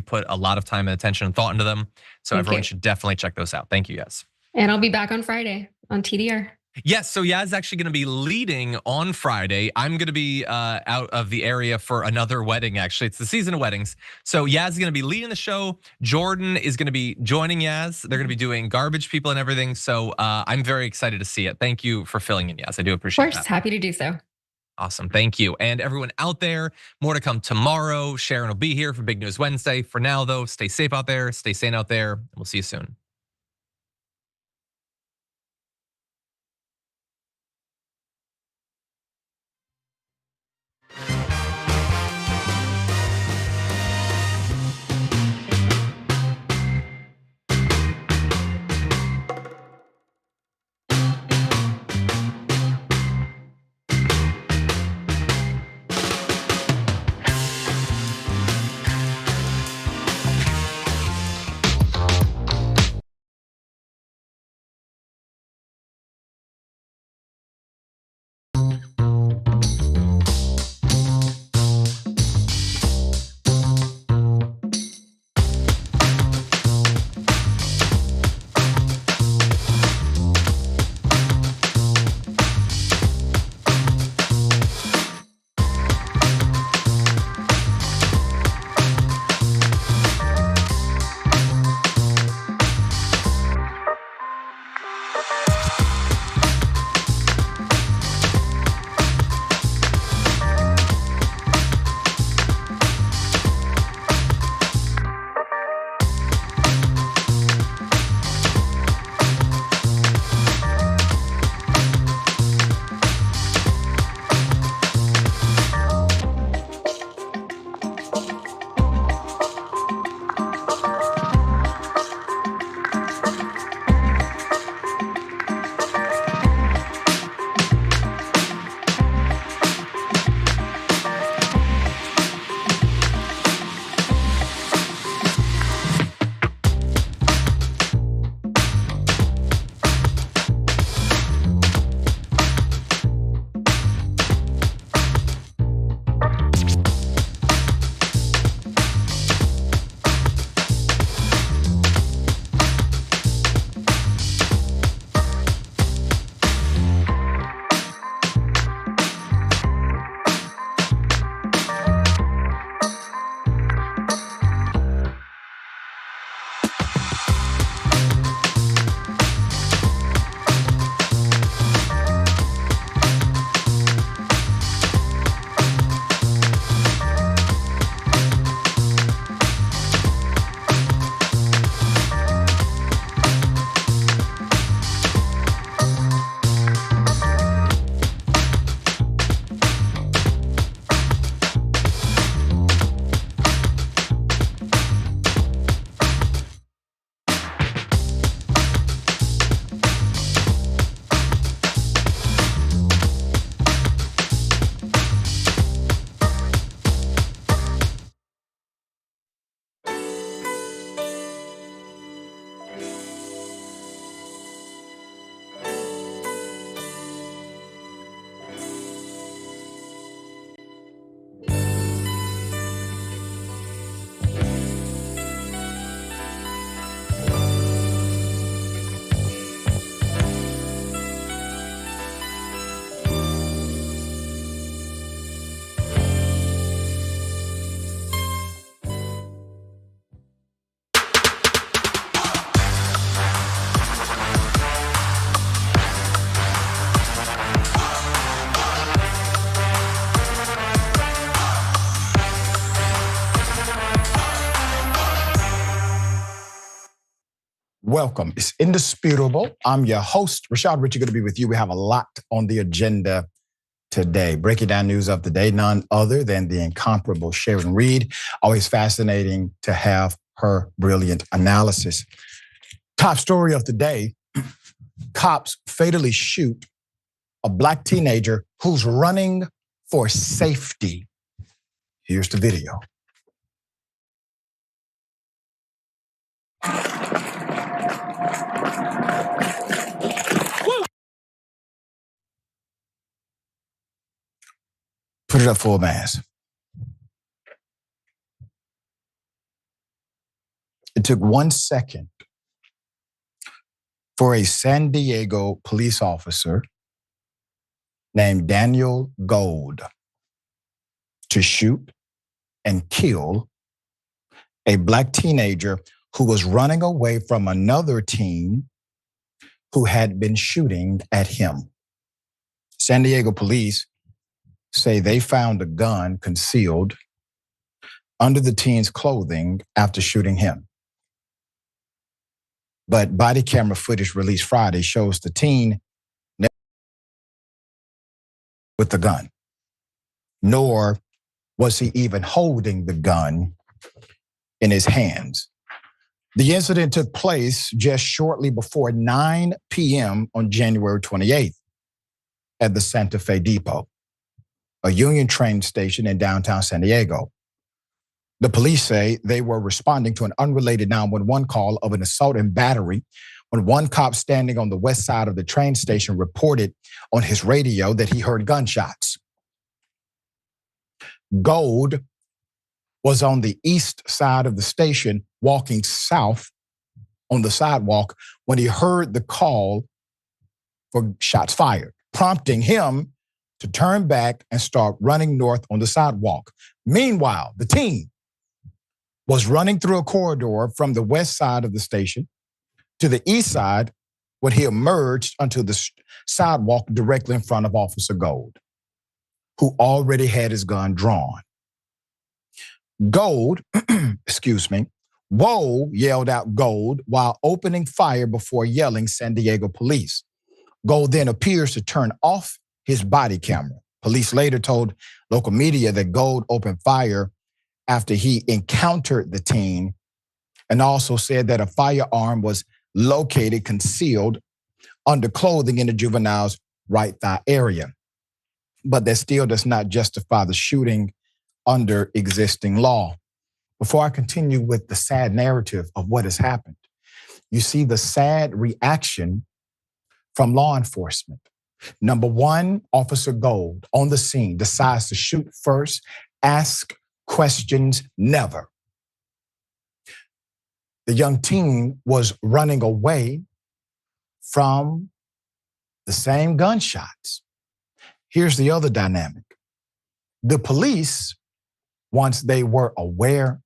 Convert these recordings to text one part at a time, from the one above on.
put a lot of time and attention and thought into them. So Thank everyone you. should definitely check those out. Thank you, Yaz. And I'll be back on Friday on TDR. Yes, so Yaz is actually going to be leading on Friday. I'm going to be out of the area for another wedding, actually. It's the season of weddings. So Yaz is going to be leading the show. Jordan is going to be joining Yaz. They're going to be doing garbage people and everything. So I'm very excited to see it. Thank you for filling in, Yaz. I do appreciate that. Of course, happy to do so. Awesome, thank you. And everyone out there, more to come tomorrow. Sharon will be here for Big News Wednesday. For now though, stay safe out there, stay sane out there. We'll see you soon. Welcome. It's indisputable. I'm your host, Rashad Richey, going to be with you. We have a lot on the agenda today. Breaking down news of the day, none other than the incomparable Sharon Reed. Always fascinating to have her brilliant analysis. Top story of the day, cops fatally shoot a Black teenager who's running for safety. Here's the video. Put it up full mass. took 1 second for a San Diego police officer named Daniel Gold to shoot and kill a Black teenager who was running away from another teen who had been shooting at him. San Diego police say they found a gun concealed under the teen's clothing after shooting him. But body camera footage released Friday shows the teen with the gun, nor was he even holding the gun in his hands. The incident took place just shortly before 9 p.m. on January 28th at the Santa Fe Depot, a Union train station in downtown San Diego. The police say they were responding to an unrelated 911 call of an assault and battery when one cop standing on the west side of the train station reported on his radio that he heard gunshots. Gold was on the east side of the station walking south on the sidewalk when he heard the call for shots fired, prompting him to turn back and start running north on the sidewalk. Meanwhile, the teen was running through a corridor from the west side of the station to the east side when he emerged onto the sidewalk directly in front of Officer Gold, who already had his gun drawn. Gold, "Whoa," yelled out Gold while opening fire before yelling San Diego police. Gold then appears to turn off his body camera. Police later told local media that Gold opened fire after he encountered the teen, and also said that a firearm was located concealed under clothing in the juvenile's right thigh area. But that still does not justify the shooting under existing law. Before I continue with the sad narrative of what has happened, you see the sad reaction from law enforcement. Number one, Officer Gold on the scene decides to shoot first, ask questions never. The young teen was running away from the same gunshots. Here's the other dynamic. The police, once they were aware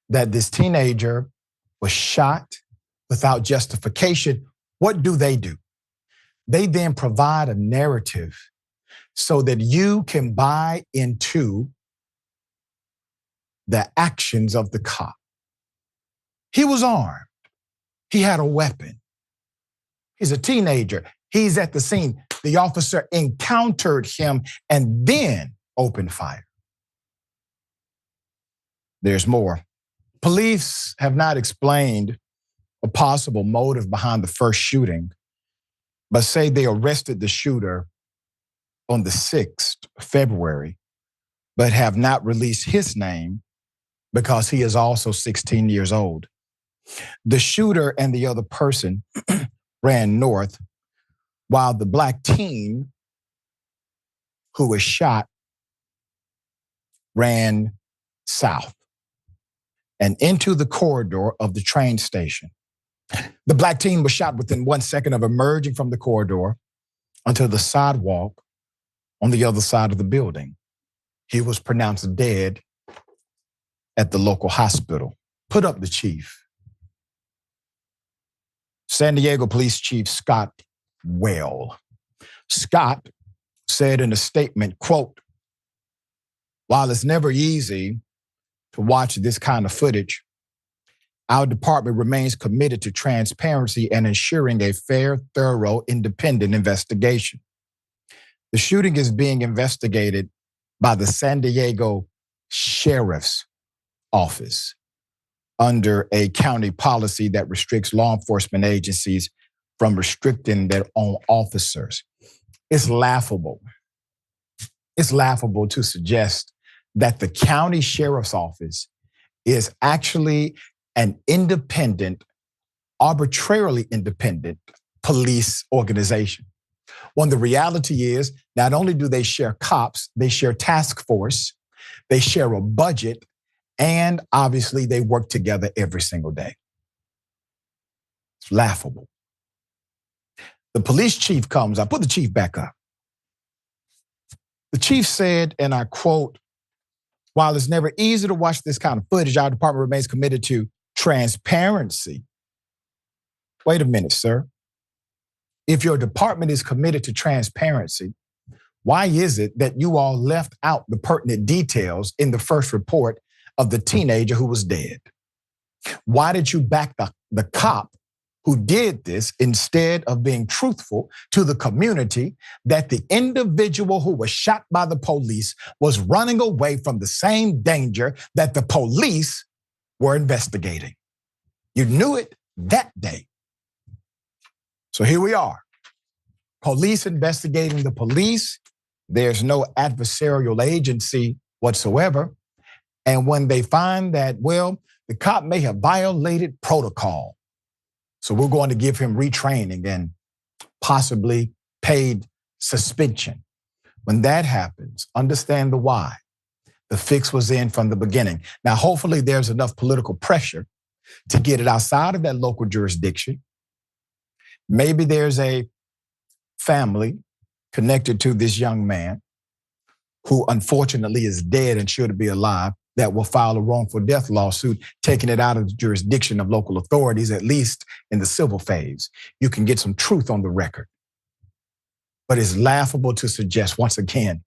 that this teenager was shot without justification, what do? They then provide a narrative so that you can buy into the actions of the cop. He was armed. He had a weapon. He's a teenager. He's at the scene. The officer encountered him and then opened fire. There's more. Police have not explained a possible motive behind the first shooting, but say they arrested the shooter on the 6th of February, but have not released his name because he is also 16 years old. The shooter and the other person ran north, while the Black teen who was shot ran south and into the corridor of the train station. The Black teen was shot within 1 second of emerging from the corridor onto the sidewalk on the other side of the building. He was pronounced dead at the local hospital. Put up the chief. San Diego Police Chief Scott Well. Scott said in a statement, quote, "While it's never easy to watch this kind of footage, our department remains committed to transparency and ensuring a fair, thorough, independent investigation. The shooting is being investigated by the San Diego Sheriff's Office under a county policy that restricts law enforcement agencies from restricting their own officers." It's laughable. It's laughable to suggest that the county sheriff's office is actually an independent, arbitrarily independent police organization. When the reality is, not only do they share cops, they share task force, they share a budget, And obviously they work together every single day. It's laughable. The police chief comes, I put the chief back up. The chief said, and I quote, "While it's never easy to watch this kind of footage, our department remains committed to transparency." Wait a minute, sir. If your department is committed to transparency, why is it that you all left out the pertinent details in the first report of the teenager who was dead? Why did you back the cop who did this instead of being truthful to the community that the individual who was shot by the police was running away from the same danger that the police were investigating? You knew it that day. So here we are. Police investigating the police. There's no adversarial agency whatsoever. And when they find that, well, the cop may have violated protocol, so we're going to give him retraining and possibly paid suspension. When that happens, understand the why. The fix was in from the beginning. Now, hopefully there's enough political pressure to get it outside of that local jurisdiction. Maybe there's a family connected to this young man who unfortunately is dead and should be alive that will file a wrongful death lawsuit, taking it out of the jurisdiction of local authorities, at least in the civil phase. You can get some truth on the record. But it's laughable to suggest, once again,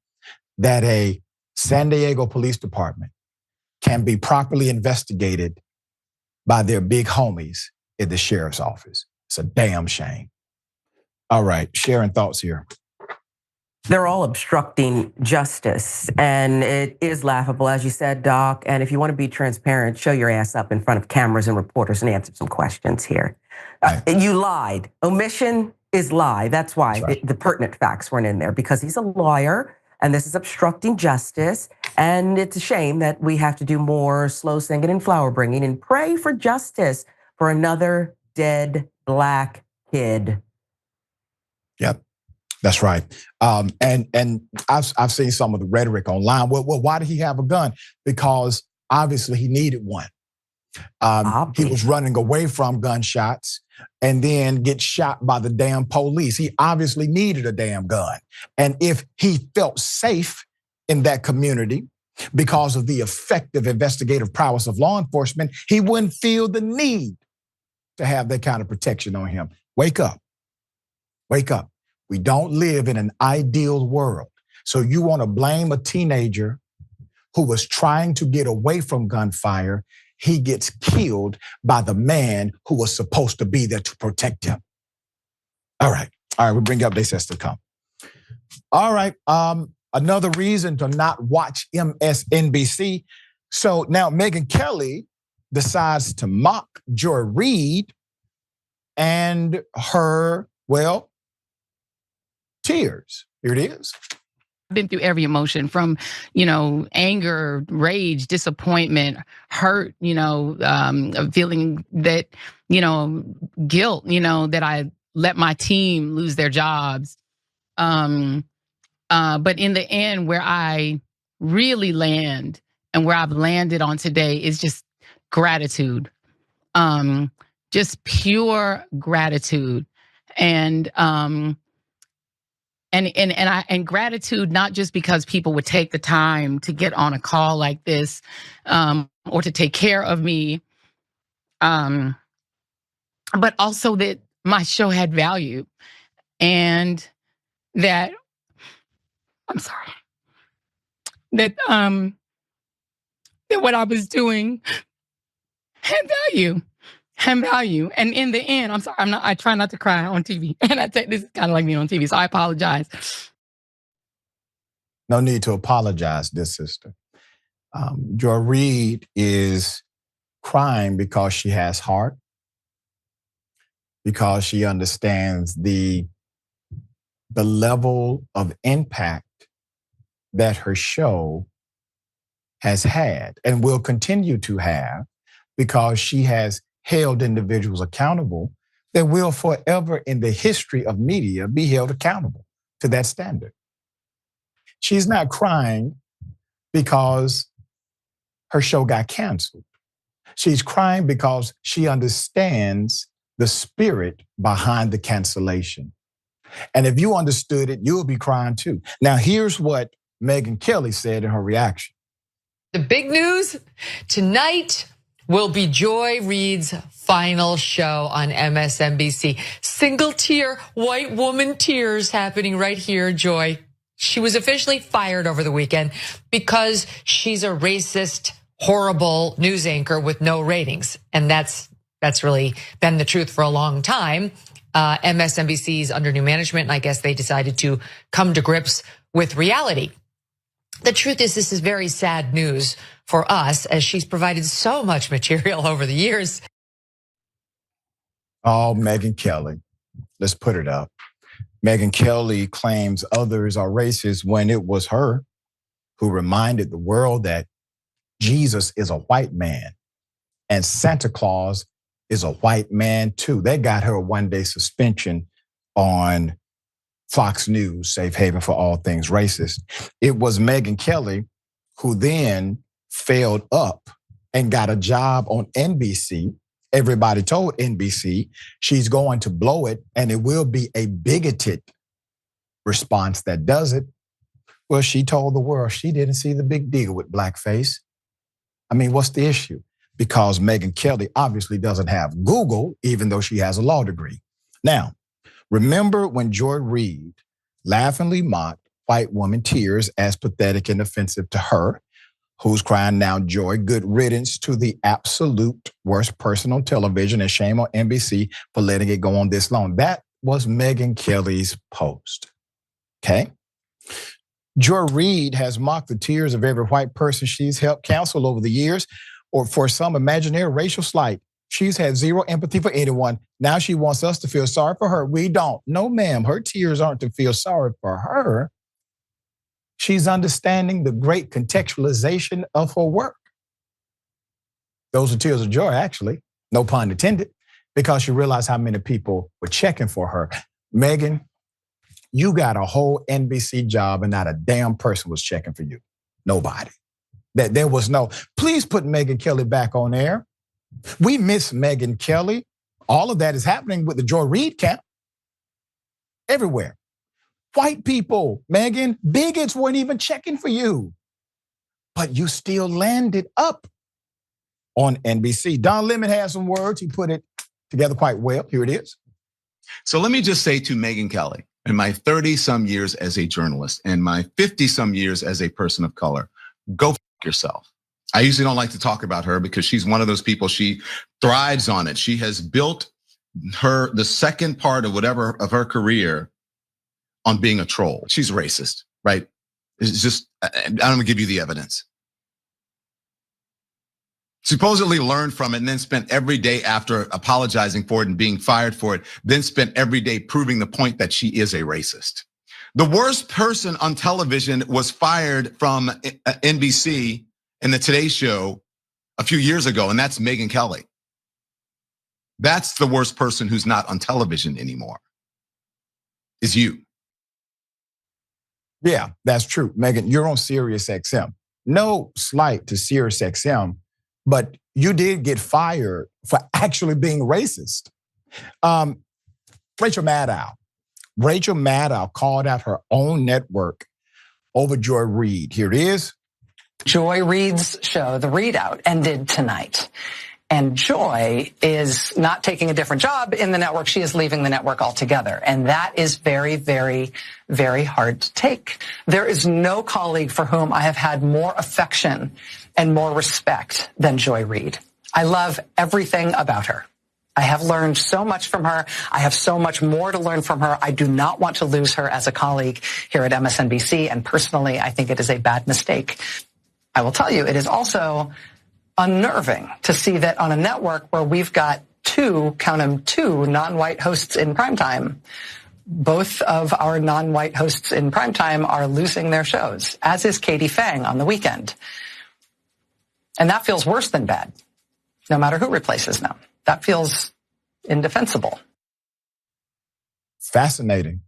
that a San Diego Police Department can be properly investigated by their big homies in the sheriff's office. It's a damn shame. All right, Sharon, thoughts here. They're all obstructing justice, and it is laughable, as you said, Doc. And if you want to be transparent, show your ass up in front of cameras and reporters and answer some questions here. You lied. Omission is lie. That's why the pertinent facts weren't in there, because he's a lawyer, and this is obstructing justice. And it's a shame that we have to do more slow singing and flower bringing and pray for justice for another dead Black kid. Yep. That's right. And I've seen some of the rhetoric online. Well, why did he have a gun? Because obviously he needed one. He was running away from gunshots and then get shot by the damn police. He obviously needed a damn gun. And if he felt safe in that community because of the effective investigative prowess of law enforcement, he wouldn't feel the need to have that kind of protection on him. Wake up. Wake up. We don't live in an ideal world. So you want to blame a teenager who was trying to get away from gunfire. He gets killed by the man who was supposed to be there to protect him. All right, we'll bring up updates as to come. All right, another reason to not watch MSNBC. So now Megyn Kelly decides to mock Joy Reid and her, well, tears. Here it is. I've been through every emotion from, anger, rage, disappointment, hurt, feeling that, guilt, that I let my team lose their jobs. But in the end, where I really land and where I've landed on today is just gratitude. Just pure gratitude. And gratitude, not just because people would take the time to get on a call like this, or to take care of me, but also that my show had value, and that that what I was doing had value. And in the end, I'm sorry, I try not to cry on TV. And this is kind of like me on TV, so I apologize. No need to apologize, dear sister. Joy Reid is crying because she has heart, because she understands the level of impact that her show has had and will continue to have, because she has held individuals accountable that will forever in the history of media be held accountable to that standard. She's not crying because her show got canceled. She's crying because she understands the spirit behind the cancellation. And if you understood it, you'll be crying too. Now, here's what Megyn Kelly said in her reaction. The big news tonight will be Joy Reid's final show on MSNBC. Single tear, white woman tears happening right here, Joy. She was officially fired over the weekend because she's a racist, horrible news anchor with no ratings. And that's really been the truth for a long time. MSNBC's under new management, and I guess they decided to come to grips with reality. The truth is, this is very sad news for us, as she's provided so much material over the years. Oh, Megyn Kelly. Let's put it up. Megyn Kelly claims others are racist when it was her who reminded the world that Jesus is a white man and Santa Claus is a white man too. They got her a one-day suspension on Fox News, safe haven for all things racist. It was Megyn Kelly who then failed up and got a job on NBC. Everybody told NBC she's going to blow it and it will be a bigoted response that does it. Well, she told the world she didn't see the big deal with blackface. I mean, what's the issue? Because Megyn Kelly obviously doesn't have Google, even though she has a law degree. Now, remember when Joy Reid laughingly mocked white woman tears as pathetic and offensive to her, who's crying now, Joy, good riddance to the absolute worst person on television, and shame on NBC for letting it go on this long. That was Megyn Kelly's post, okay? Joy Reid has mocked the tears of every white person she's helped counsel over the years, or for some imaginary racial slight. She's had zero empathy for anyone. Now she wants us to feel sorry for her. We don't. No, ma'am, her tears aren't to feel sorry for her. She's understanding the great contextualization of her work. Those are tears of joy, actually, no pun intended, because she realized how many people were checking for her. Megyn, you got a whole NBC job and not a damn person was checking for you. Nobody. That there was no, please put Megyn Kelly back on air. We miss Megyn Kelly. All of that is happening with the Joy Reid camp. Everywhere. White people, Megyn, bigots weren't even checking for you. But you still landed up on NBC. Don Lemon has some words. He put it together quite well. Here it is. So let me just say to Megyn Kelly, in my 30-some years as a journalist and my 50-some years as a person of color, go f*** yourself. I usually don't like to talk about her because she's one of those people, she thrives on it. She has built the second part of whatever of her career on being a troll. She's racist, right? It's just, I'm gonna give you the evidence. Supposedly learned from it and then spent every day after apologizing for it and being fired for it, then spent every day proving the point that she is a racist. The worst person on television was fired from NBC in the Today Show a few years ago, and that's Megyn Kelly. That's the worst person who's not on television anymore, is you. Yeah, that's true. Megyn, you're on Sirius XM. No slight to Sirius XM, but you did get fired for actually being racist. Rachel Maddow called out her own network over Joy Reid. Here it is. Joy Reid's show, The Readout, ended tonight. And Joy is not taking a different job in the network. She is leaving the network altogether. And that is very, very, very hard to take. There is no colleague for whom I have had more affection and more respect than Joy Reid. I love everything about her. I have learned so much from her. I have so much more to learn from her. I do not want to lose her as a colleague here at MSNBC. And personally, I think it is a bad mistake. I will tell you, it is also unnerving to see that on a network where we've got two non-white hosts in primetime, both of our non-white hosts in primetime are losing their shows, as is Katie Fang on the weekend. And that feels worse than bad, no matter who replaces them. That feels indefensible. Fascinating.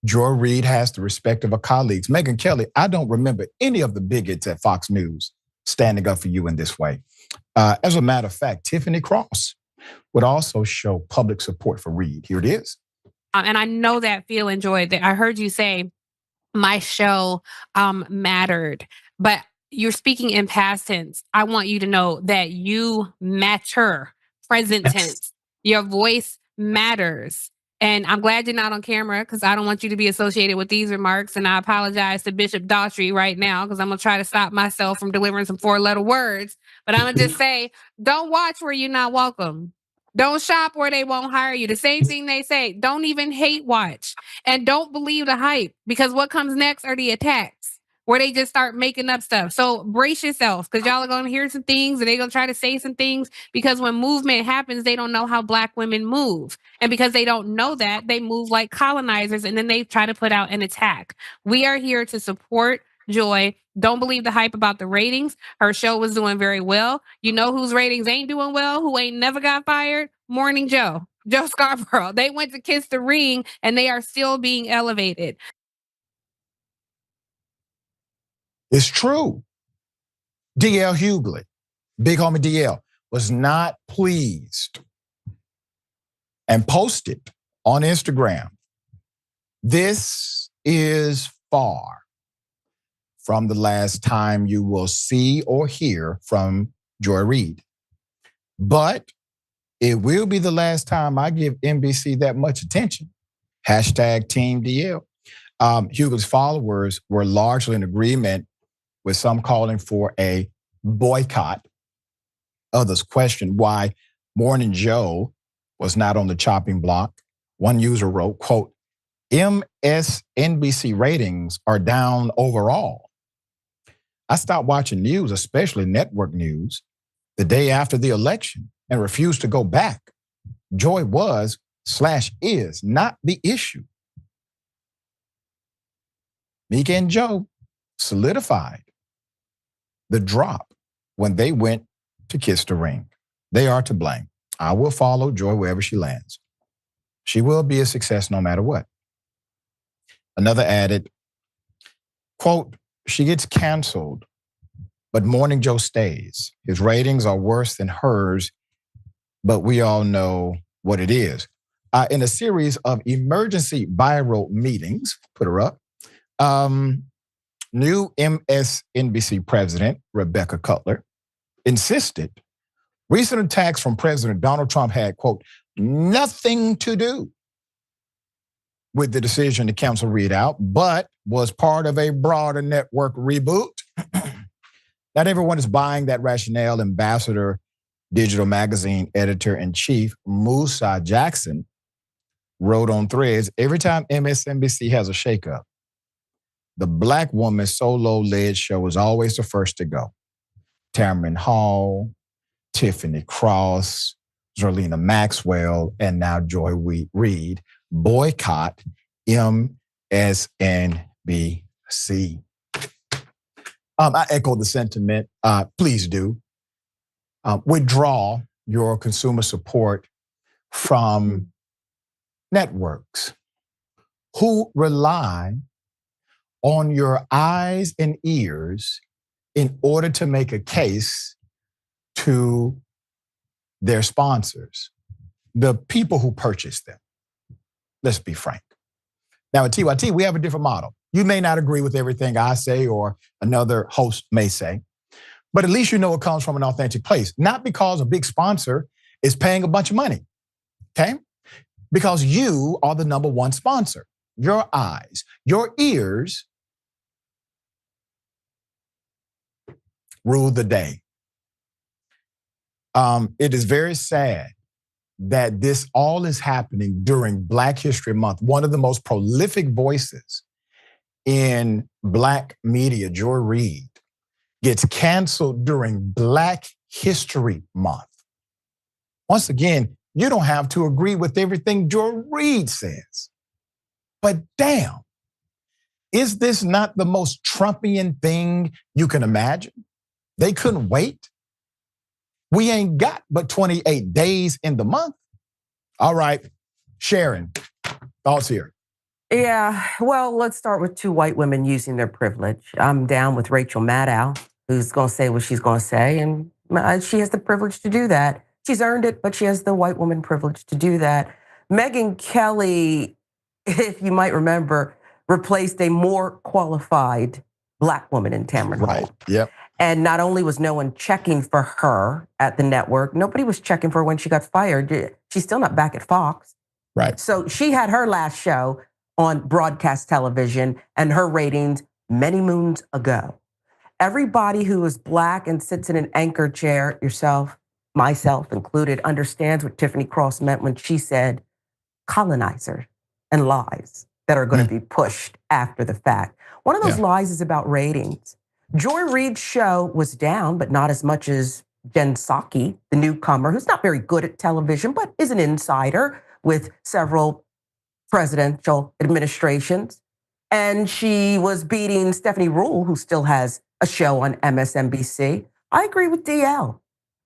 Joy Reid has the respect of her colleagues. Megyn Kelly, I don't remember any of the bigots at Fox News standing up for you in this way. As a matter of fact, Tiffany Cross would also show public support for Reid. Here it is. And I know that feeling, Joy, that I heard you say my show mattered, but you're speaking in past tense. I want you to know that you matter, present tense. Your voice matters. And I'm glad you're not on camera because I don't want you to be associated with these remarks. And I apologize to Bishop Daughtry right now because I'm going to try to stop myself from delivering some 4-letter words. But I'm going to just say, don't watch where you're not welcome. Don't shop where they won't hire you. The same thing they say. Don't even hate watch. And don't believe the hype because what comes next are the attacks where they just start making up stuff. So brace yourself because y'all are going to hear some things and they're going to try to say some things because when movement happens, they don't know how Black women move. And because they don't know that, they move like colonizers and then they try to put out an attack. We are here to support Joy. Don't believe the hype about the ratings. Her show was doing very well. You know whose ratings ain't doing well, who ain't never got fired? Morning Joe Scarborough. They went to kiss the ring and they are still being elevated. It's true. DL Hughley, big homie DL, was not pleased and posted on Instagram. This is far from the last time you will see or hear from Joy Reid. But it will be the last time I give NBC that much attention. Hashtag Team DL. Hughley's followers were largely in agreement with some calling for a boycott. Others questioned why Morning Joe was not on the chopping block. One user wrote, quote, MSNBC ratings are down overall. I stopped watching news, especially network news, the day after the election and refused to go back. Joy was/is not the issue. Mika and Joe solidified the drop when they went to kiss the ring. They are to blame. I will follow Joy wherever she lands. She will be a success no matter what. Another added, quote, she gets canceled, but Morning Joe stays. His ratings are worse than hers, but we all know what it is. In a series of emergency viral meetings, put her up, new MSNBC president, Rebecca Cutler, insisted recent attacks from President Donald Trump had, quote, nothing to do with the decision to cancel Reid out, but was part of a broader network reboot. Not everyone is buying that rationale. Ambassador, Digital Magazine editor-in-chief Musa Jackson wrote on Threads, every time MSNBC has a shakeup, the Black woman solo-led show is always the first to go. Tamron Hall, Tiffany Cross, Zerlina Maxwell, and now Joy Reid boycott MSNBC. I echo the sentiment. Please do. Withdraw your consumer support from networks who rely on your eyes and ears in order to make a case to their sponsors, the people who purchase them. Let's be frank. Now at TYT, we have a different model. You may not agree with everything I say or another host may say, but at least you know it comes from an authentic place. Not because a big sponsor is paying a bunch of money, okay? Because you are the number one sponsor. Your eyes, your ears rule the day. It is very sad that this all is happening during Black History Month. One of the most prolific voices in Black media, Joy Reid, gets canceled during Black History Month. Once again, you don't have to agree with everything Joy Reid says. But damn, is this not the most Trumpian thing you can imagine? They couldn't wait. We ain't got but 28 days in the month. All right, Sharon, thoughts here. Yeah, well, let's start with two white women using their privilege. I'm down with Rachel Maddow, who's going to say what she's going to say. And she has the privilege to do that. She's earned it, but she has the white woman privilege to do that. Megyn Kelly, if you might remember, replaced a more qualified Black woman in Tamron Hall. Right. Yep. And not only was no one checking for her at the network, nobody was checking for her when she got fired. She's still not back at Fox. Right. So she had her last show on broadcast television and her ratings many moons ago. Everybody who is Black and sits in an anchor chair, yourself, myself included, understands what Tiffany Cross meant when she said colonizer and lies that are going to be pushed after the fact. One of those lies is about ratings. Joy Reid's show was down, but not as much as Jen Psaki, the newcomer, who's not very good at television, but is an insider with several presidential administrations. And she was beating Stephanie Rule, who still has a show on MSNBC. I agree with DL.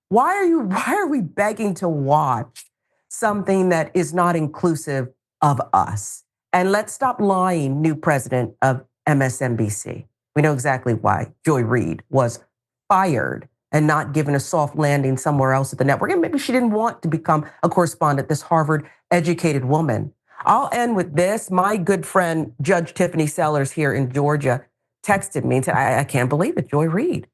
Why are we begging to watch something that is not inclusive of us? And let's stop lying, new president of MSNBC. We know exactly why Joy Reid was fired and not given a soft landing somewhere else at the network. And maybe she didn't want to become a correspondent, this Harvard-educated woman. I'll end with this. My good friend, Judge Tiffany Sellers here in Georgia, texted me and said, I can't believe it, Joy Reid.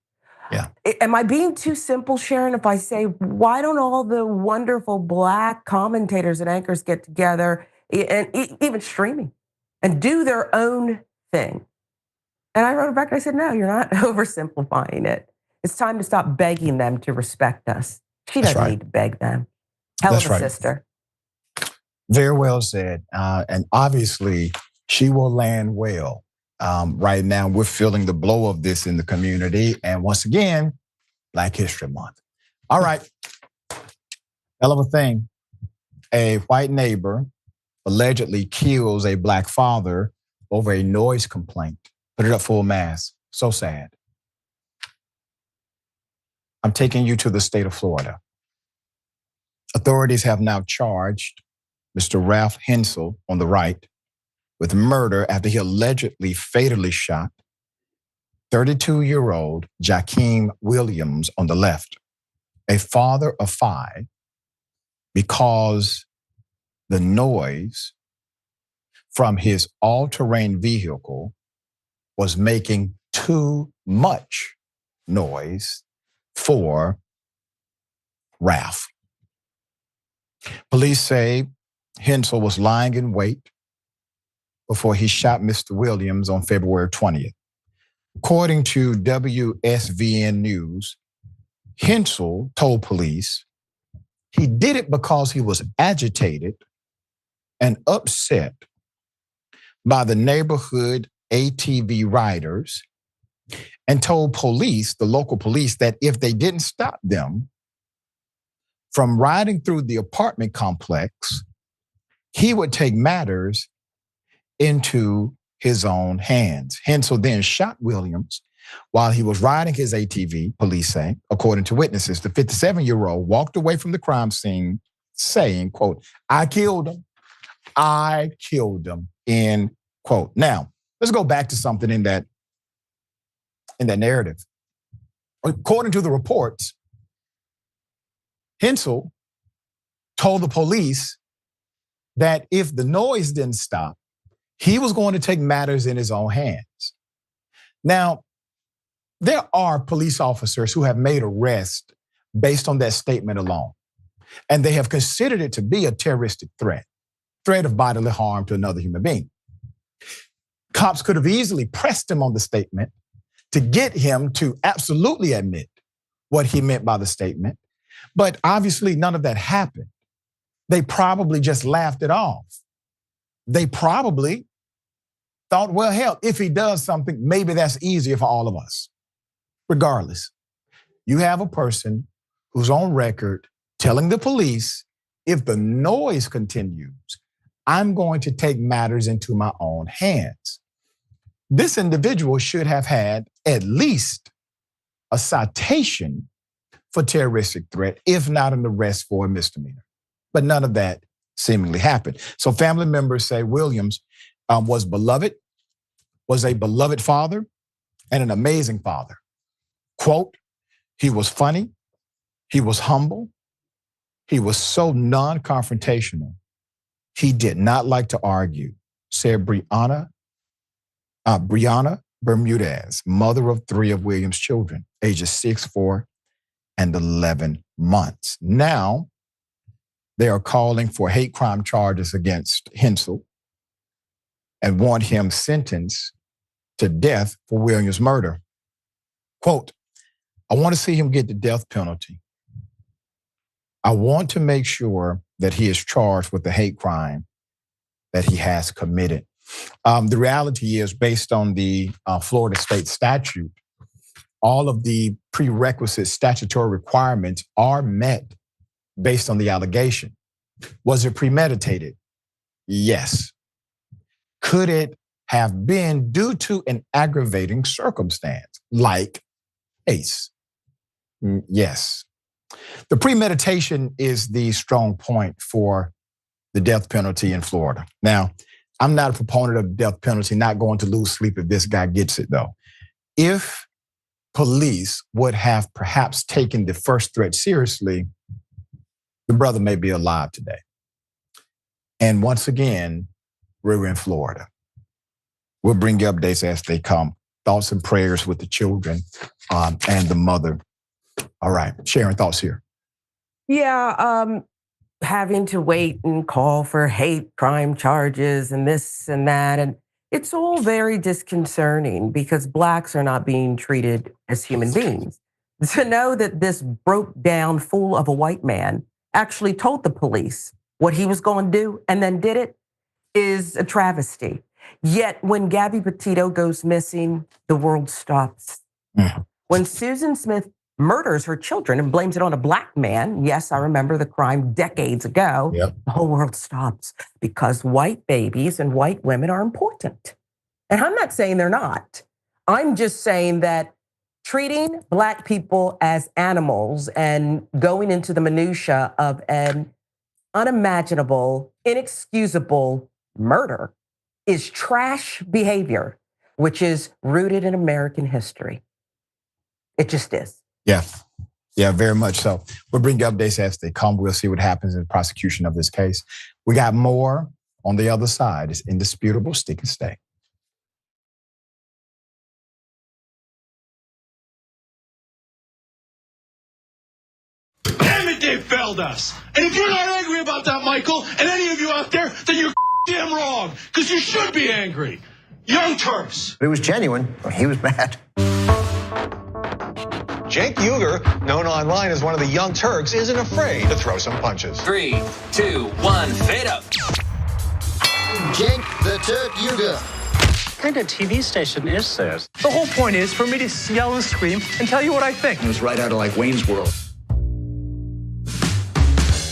Yeah. Am I being too simple, Sharon, if I say, why don't all the wonderful Black commentators and anchors get together, and even streaming, and do their own thing? And I wrote her back and I said, no, you're not oversimplifying it. It's time to stop begging them to respect us. She doesn't need to beg them. Hell of a sister. Very well said. And obviously, she will land well. Right now, we're feeling the blow of this in the community. And once again, Black History Month. All right. Hell of a thing. A white neighbor allegedly kills a Black father over a noise complaint. Put it up full mass. So sad. I'm taking you to the state of Florida. Authorities have now charged Mr. Ralph Hensel on the right with murder after he allegedly fatally shot 32-year-old Jakeem Williams on the left, a father of 5, because the noise from his all-terrain vehicle was making too much noise for Ralph. Police say Hensel was lying in wait before he shot Mr. Williams on February 20th. According to WSVN News, Hensel told police he did it because he was agitated and upset by the neighborhood ATV riders, and told police, the local police, that if they didn't stop them from riding through the apartment complex, he would take matters into his own hands. Hensel then shot Williams while he was riding his ATV, police say. According to witnesses, the 57-year-old walked away from the crime scene saying, quote, I killed him, end quote. Now, let's go back to something in that narrative. According to the reports, Hensel told the police that if the noise didn't stop, he was going to take matters in his own hands. Now, there are police officers who have made arrests based on that statement alone, and they have considered it to be a terroristic threat of bodily harm to another human being. Cops could have easily pressed him on the statement to get him to absolutely admit what he meant by the statement. But obviously none of that happened. They probably just laughed it off. They probably thought, well, hell, if he does something, maybe that's easier for all of us. Regardless, you have a person who's on record telling the police, if the noise continues, I'm going to take matters into my own hands. This individual should have had at least a citation for terroristic threat, if not an arrest for a misdemeanor. But none of that seemingly happened. So family members say Williams was a beloved father and an amazing father. Quote, he was funny. He was humble. He was so non-confrontational. He did not like to argue, said Brianna Bermudez, mother of 3 of Williams' children, ages 6, 4, and 11 months. Now, they are calling for hate crime charges against Hensel and want him sentenced to death for Williams' murder. Quote, I want to see him get the death penalty. I want to make sure that he is charged with the hate crime that he has committed. The reality is, based on the Florida state statute, all of the prerequisite statutory requirements are met based on the allegation. Was it premeditated? Yes. Could it have been due to an aggravating circumstance, like ACE? Yes. The premeditation is the strong point for the death penalty in Florida. Now, I'm not a proponent of the death penalty, not going to lose sleep if this guy gets it, though. If police would have perhaps taken the first threat seriously, the brother may be alive today. And once again, we're in Florida. We'll bring you updates as they come. Thoughts and prayers with the children and the mother. All right, Sharon, thoughts here. Yeah, having to wait and call for hate crime charges and this and that. And it's all very disconcerting because Blacks are not being treated as human beings. To know that this broke down fool of a white man actually told the police what he was going to do and then did it is a travesty. Yet when Gabby Petito goes missing, the world stops. Mm. When Susan Smith murders her children and blames it on a Black man, yes, I remember the crime decades ago, yep. The whole world stops because white babies and white women are important. And I'm not saying they're not. I'm just saying that treating Black people as animals and going into the minutia of an unimaginable, inexcusable murder is trash behavior, which is rooted in American history. It just is. Yeah, very much so. We'll bring you updates as they come. We'll see what happens in the prosecution of this case. We got more on the other side. It's indisputable. Stick and stay. Damn it, they failed us. And if you're not angry about that, Michael, and any of you out there, then you're damn wrong, because you should be angry. Young Turks. But it was genuine. He was mad. Cenk Uygur, known online as one of the Young Turks, isn't afraid to throw some punches. 3, 2, 1, fade up. Cenk the Turk Uygur. What kind of TV station is this? The whole point is for me to yell and scream and tell you what I think. It was right out of like Wayne's World.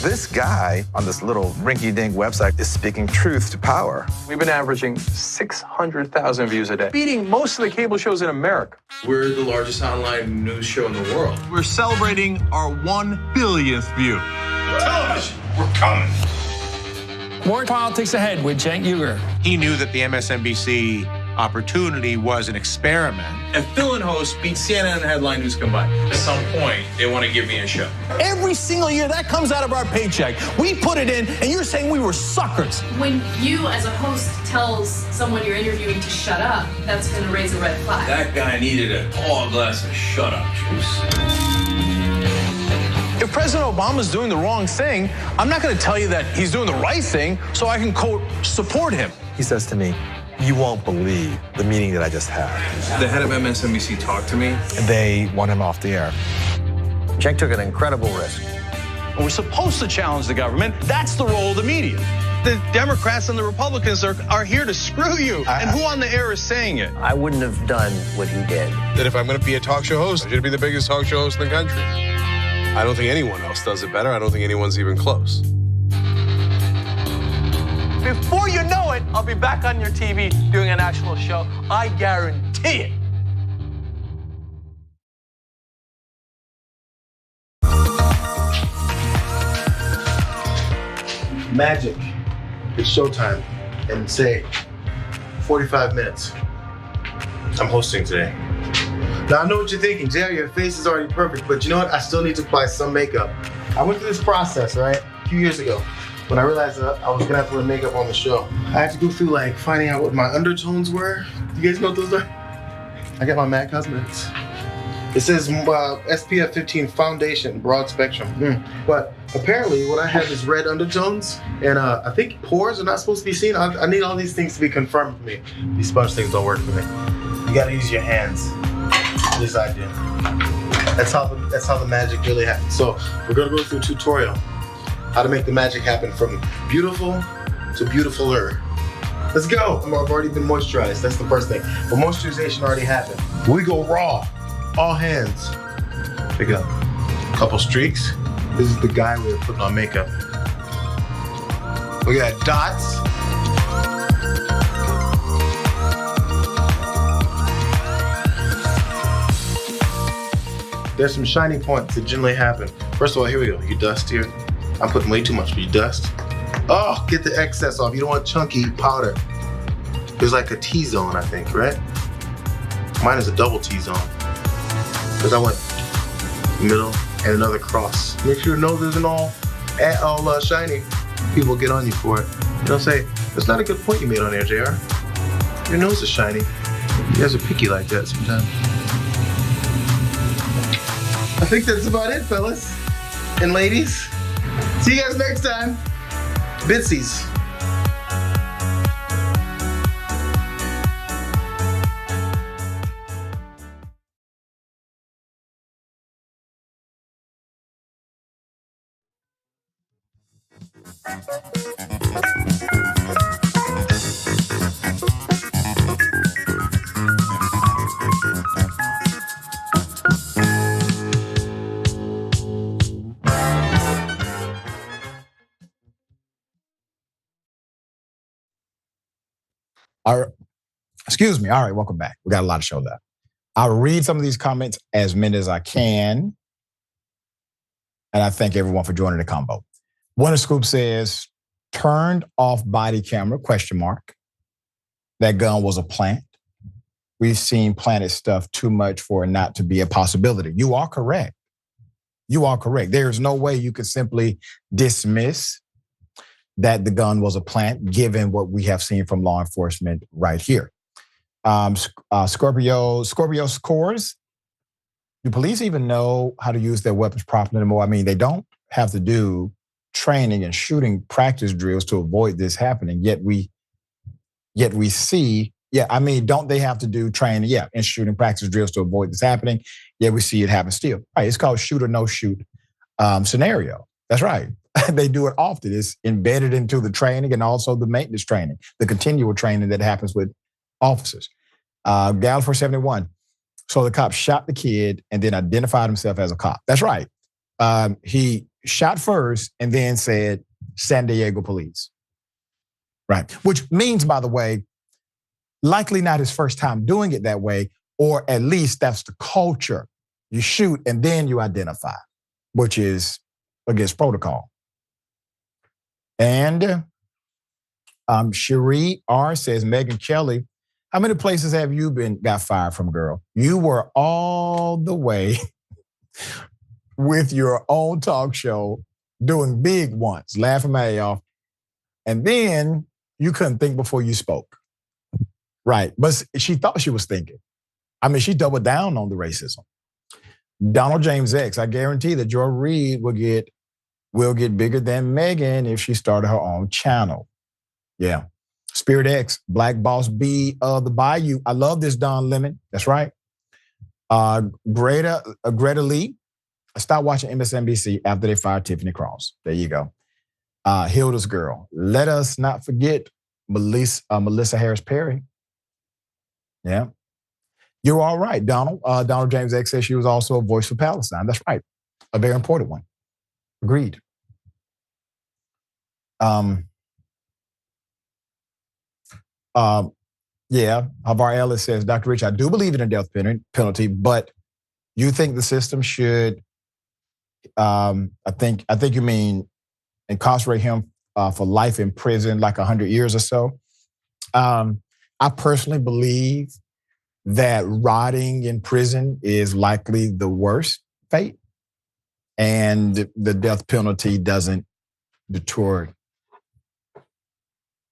This guy on this little rinky-dink website is speaking truth to power. We've been averaging 600,000 views a day, beating most of the cable shows in America. We're the largest online news show in the world. We're celebrating our 1 billionth view. Television, we're coming. More politics ahead with Cenk Uygur. He knew that the MSNBC opportunity was an experiment. If Phil and host beat CNN and headline news combined, at some point, they want to give me a show. Every single year, that comes out of our paycheck. We put it in, and you're saying we were suckers. When you, as a host, tells someone you're interviewing to shut up, that's going to raise a red flag. That guy needed a tall glass of shut up juice. If President Obama's doing the wrong thing, I'm not going to tell you that he's doing the right thing so I can, quote, support him. He says to me, you won't believe the meeting that I just had. The head of MSNBC talked to me. They want him off the air. Cenk took an incredible risk. We're supposed to challenge the government. That's the role of the media. The Democrats and the Republicans are here to screw you. And who on the air is saying it? I wouldn't have done what he did. That if I'm going to be a talk show host, I should be the biggest talk show host in the country. I don't think anyone else does it better. I don't think anyone's even close. Before you know it, I'll be back on your TV doing an actual show. I guarantee it. Magic. It's showtime. And say 45 minutes. I'm hosting today. Now I know what you're thinking, Jerry, your face is already perfect, but you know what? I still need to apply some makeup. I went through this process, right? A few years ago, when I realized that I was gonna have to wear makeup on the show. I had to go through like finding out what my undertones were. You guys know what those are? I got my MAC Cosmetics. It says SPF 15 foundation, broad spectrum. But apparently what I have is red undertones, and I think pores are not supposed to be seen. I need all these things to be confirmed for me. These sponge things don't work for me. You gotta use your hands. At least I do. That's how the magic really happens. So we're gonna go through a tutorial how to make the magic happen from beautiful to beautifuler. Let's go. I've already been moisturized. That's the first thing. But moisturization already happened. We go raw, all hands. Pick up a couple streaks. This is the guy we're putting on makeup. We got dots. There's some shiny points that generally happen. First of all, here we go. You dust here. I'm putting way too much, but you dust. Oh, get the excess off. You don't want chunky powder. There's like a T-zone, I think, right? Mine is a double T-zone. Because I went middle and another cross. Make sure your nose isn't all shiny. People get on you for it. You know, say, that's not a good point you made on there, JR. Your nose is shiny. You guys are picky like that sometimes. I think that's about it, fellas and ladies. See you guys next time. Bitsies. All right. Excuse me. All right, welcome back. We got a lot of show left. I'll read some of these comments, as many as I can. And I thank everyone for joining the combo. Winter Scoop says, turned off body camera, question mark. That gun was a plant. We've seen planted stuff too much for it not to be a possibility. You are correct. You are correct. There's no way you could simply dismiss that the gun was a plant, given what we have seen from law enforcement right here. Scorpio scores. Do police even know how to use their weapons properly anymore? I mean, they don't have to do training and shooting practice drills to avoid this happening. Yet we see, don't they have to do training? Yeah, and shooting practice drills to avoid this happening. Yet we see it happen still. Right, it's called shoot or no shoot scenario. That's right. They do it often. It's embedded into the training and also the maintenance training, the continual training that happens with officers. Gal 471. So the cop shot the kid and then identified himself as a cop. That's right. He shot first and then said San Diego police. Right. Which means, by the way, likely not his first time doing it that way, or at least that's the culture. You shoot and then you identify, which is against protocol. And Cherie R says, Megyn Kelly, how many places have you got fired from, girl? You were all the way with your own talk show doing big ones, laughing my ass off. And then you couldn't think before you spoke. Right. But she thought she was thinking. I mean, she doubled down on the racism. Donald James X, I guarantee that Joy Reid will get bigger than Megyn if she started her own channel. Yeah. Spirit X, Black Boss B of the Bayou. I love this, Don Lemon. That's right. Greta Lee. I stopped watching MSNBC after they fired Tiffany Cross. There you go. Hilda's girl. Let us not forget Melissa Harris Perry. Yeah. You're all right, Donald. Donald James X says she was also a voice for Palestine. That's right. A very important one. Agreed. Havar Ellis says, Dr. Rich, I do believe in a death penalty, but you think the system should, I think you mean incarcerate him for life in prison, like 100 years or so. I personally believe that rotting in prison is likely the worst fate, and the death penalty doesn't deter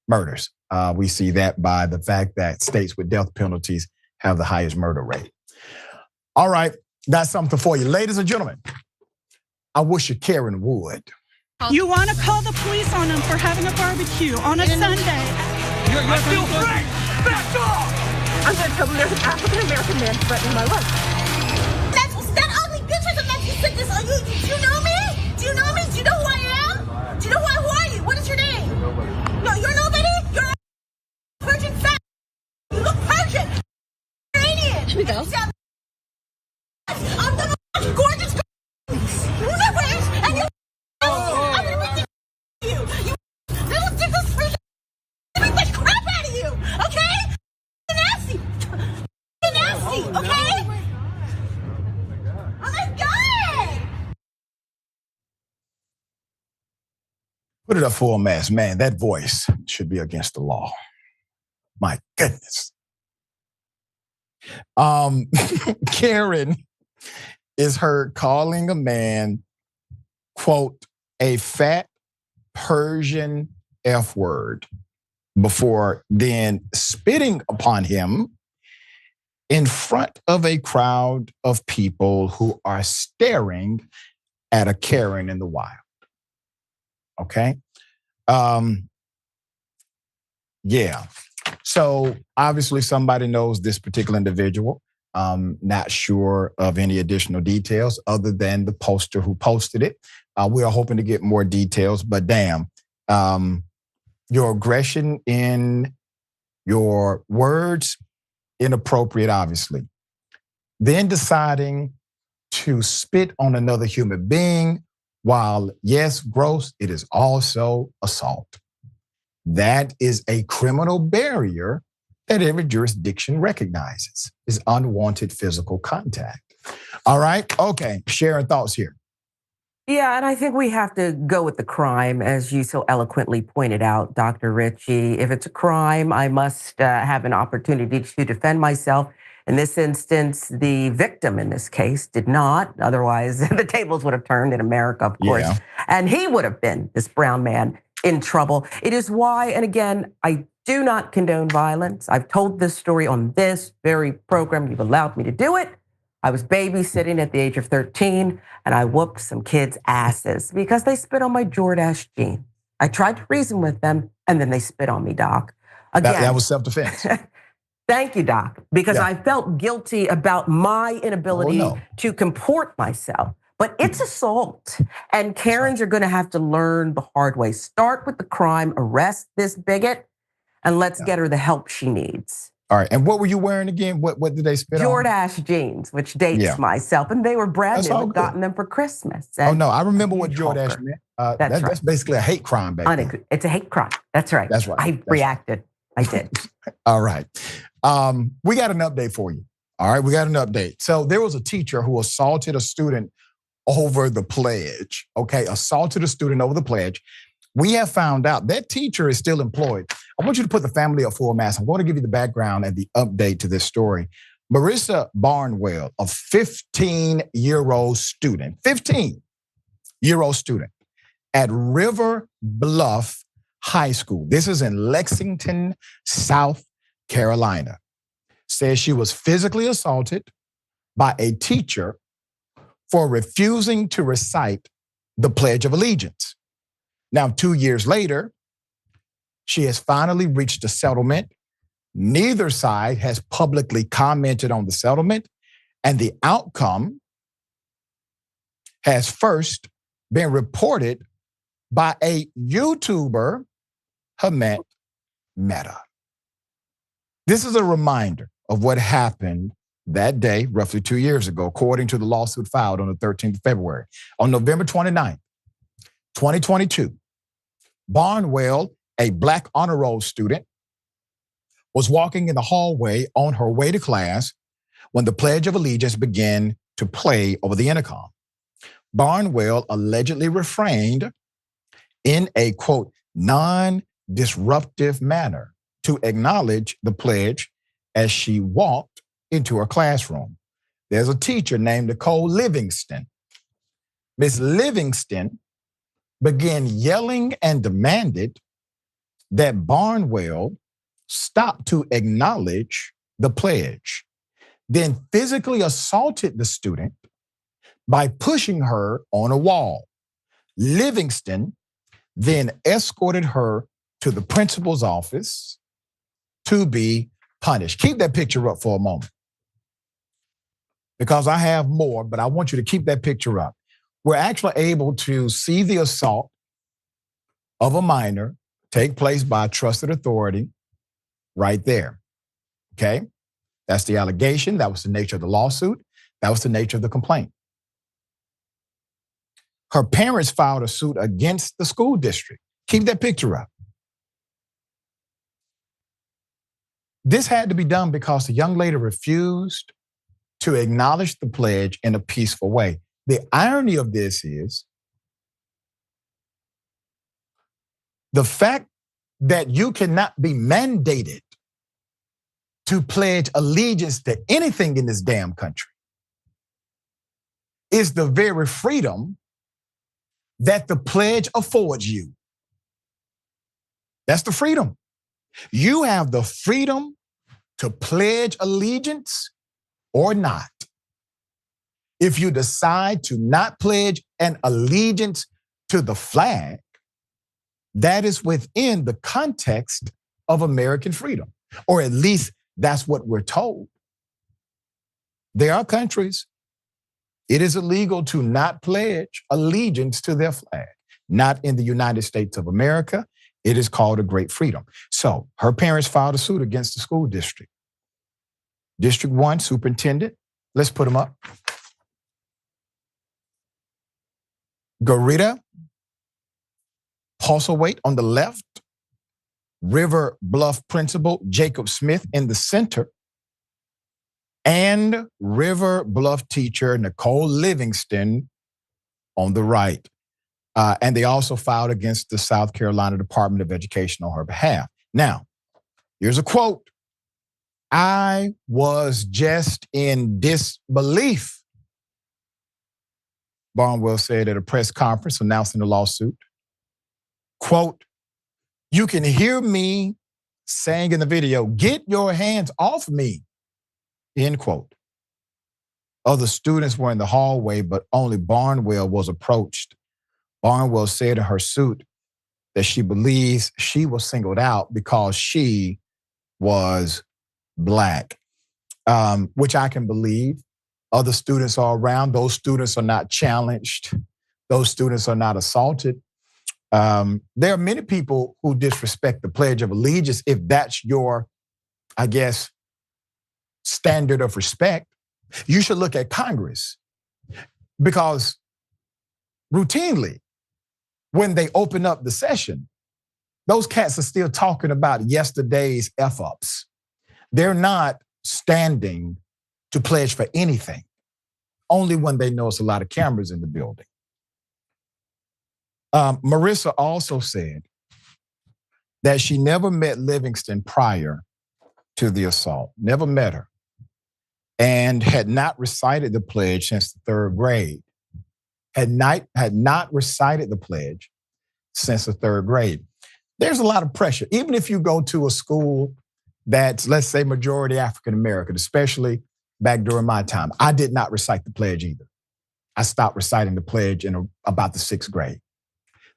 murders. We see that by the fact that states with death penalties have the highest murder rate. All right, that's something for you. Ladies and gentlemen, I wish you Karen would. You want to call the police on them for having a barbecue on a Sunday. You're still free! Back off! I'm going to tell them there's an African-American man threatening my life. That ugly bitch has a mental sickness. Do you know me? Do you know me? Do you know who I am? Do you know who are you? What is your name? No, you're nobody. You're a Persian fat. You look Persian. Iranian. Here we go. I'm the most gorgeous girl. Remember it? And you. I'm gonna make you. You little dickless freak. I'm gonna make the crap out of you. Okay? Nasty. Nasty. Okay? Oh my God! Put it up for a mess, man. That voice should be against the law. My goodness. Karen is heard calling a man, quote, a fat Persian F word, before then spitting upon him in front of a crowd of people who are staring at a Karen in the wild. Okay? Yeah. So obviously somebody knows this particular individual. Not sure of any additional details other than the poster who posted it. We are hoping to get more details, but damn, your aggression in your words, inappropriate, obviously. Then deciding to spit on another human being, while yes, gross, it is also assault. That is a criminal barrier that every jurisdiction recognizes, is unwanted physical contact. All right, okay, Sharon, thoughts here. Yeah, and I think we have to go with the crime, as you so eloquently pointed out, Dr. Ritchie. If it's a crime, I must have an opportunity to defend myself. In this instance, the victim in this case did not. Otherwise, the tables would have turned in America, of course. Yeah. And he would have been, this brown man, in trouble. It is why, and again, I do not condone violence. I've told this story on this very program. You've allowed me to do it. I was babysitting at the age of 13, and I whooped some kids' asses because they spit on my Jordache jeans. I tried to reason with them, and then they spit on me, Doc. Again, that was self-defense. Thank you, Doc, because I felt guilty about my inability to comport myself. But it's assault, and Karens are going to have to learn the hard way. Start with the crime, arrest this bigot, and let's get her the help she needs. All right, and what were you wearing again? What did they spit on? Jordache jeans, which dates myself, and they were brand new. I'd gotten them for Christmas. Oh no, I remember what Jordache meant. That's basically a hate crime, baby. It's a hate crime. That's right. That's right. I reacted. I did. All right, we got an update for you. All right, we got an update. So there was a teacher who assaulted a student over the pledge. Okay, assaulted a student over the pledge. We have found out that teacher is still employed. I want you to put the family up for a mass. I'm going to give you the background and the update to this story. Marissa Barnwell, a 15-year-old student, 15-year-old student at River Bluff High School. This is in Lexington, South Carolina. Says she was physically assaulted by a teacher for refusing to recite the Pledge of Allegiance. Now, 2 years later, she has finally reached a settlement. Neither side has publicly commented on the settlement, and the outcome has first been reported by a YouTuber, Hamet Mehta. This is a reminder of what happened that day, roughly 2 years ago, according to the lawsuit filed on the 13th of February. On November 29th, 2022, Barnwell, a Black honor roll student, was walking in the hallway on her way to class when the Pledge of Allegiance began to play over the intercom. Barnwell allegedly refrained in a, quote, non-disruptive manner to acknowledge the pledge as she walked into her classroom. There's a teacher named Nicole Livingston. Miss Livingston began yelling and demanded that Barnwell stop to acknowledge the pledge, then physically assaulted the student by pushing her on a wall. Livingston then escorted her to the principal's office to be punished. Keep that picture up for a moment, because I have more, but I want you to keep that picture up. We're actually able to see the assault of a minor take place by a trusted authority right there. Okay? That's the allegation. That was the nature of the lawsuit. That was the nature of the complaint. Her parents filed a suit against the school district. Keep that picture up. This had to be done because the young lady refused to acknowledge the pledge in a peaceful way. The irony of this is the fact that you cannot be mandated to pledge allegiance to anything in this damn country is the very freedom that the pledge affords you. That's the freedom. You have the freedom to pledge allegiance or not. If you decide to not pledge an allegiance to the flag, that is within the context of American freedom, or at least that's what we're told. There are countries, it is illegal to not pledge allegiance to their flag. Not in the United States of America. It is called a great freedom. So her parents filed a suit against the school district. District 1 superintendent, let's put him up. Garita Postlethwaite on the left, River Bluff principal Jacob Smith in the center, and River Bluff teacher Nicole Livingston on the right. And they also filed against the South Carolina Department of Education on her behalf. Now, here's a quote. "I was just in disbelief," Barnwell said at a press conference announcing the lawsuit. Quote, "You can hear me saying in the video, 'Get your hands off me,'" end quote. Other students were in the hallway, but only Barnwell was approached. Barnwell said in her suit that she believes she was singled out because she was Black, which I can believe. Other students are around. Those students are not challenged. Those students are not assaulted. There are many people who disrespect the Pledge of Allegiance. If that's your, I guess, standard of respect, you should look at Congress, because routinely, when they open up the session, those cats are still talking about yesterday's F-ups. They're not standing to pledge for anything, only when they know it's a lot of cameras in the building. Marissa also said that she never met Livingston prior to the assault, never met her, and had not recited the pledge since the 3rd grade. Had not recited the pledge since the 3rd grade. There's a lot of pressure. Even if you go to a school that's, let's say, majority African American, especially back during my time, I did not recite the pledge either. I stopped reciting the pledge in about the 6th grade.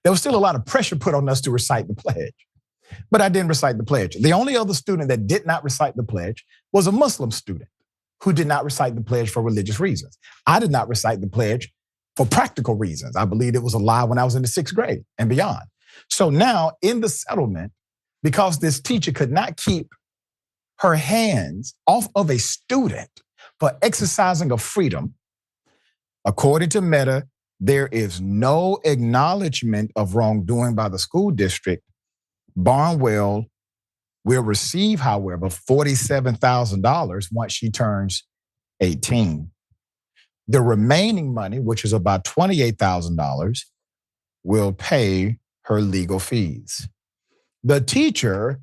There was still a lot of pressure put on us to recite the pledge, but I didn't recite the pledge. The only other student that did not recite the pledge was a Muslim student who did not recite the pledge for religious reasons. I did not recite the pledge for practical reasons. I believed it was a lie when I was in the 6th grade and beyond. So now in the settlement, because this teacher could not keep her hands off of a student for exercising a freedom, according to Meta, there is no acknowledgement of wrongdoing by the school district. Barnwell will receive, however, $47,000 once she turns 18. The remaining money, which is about $28,000, will pay her legal fees. The teacher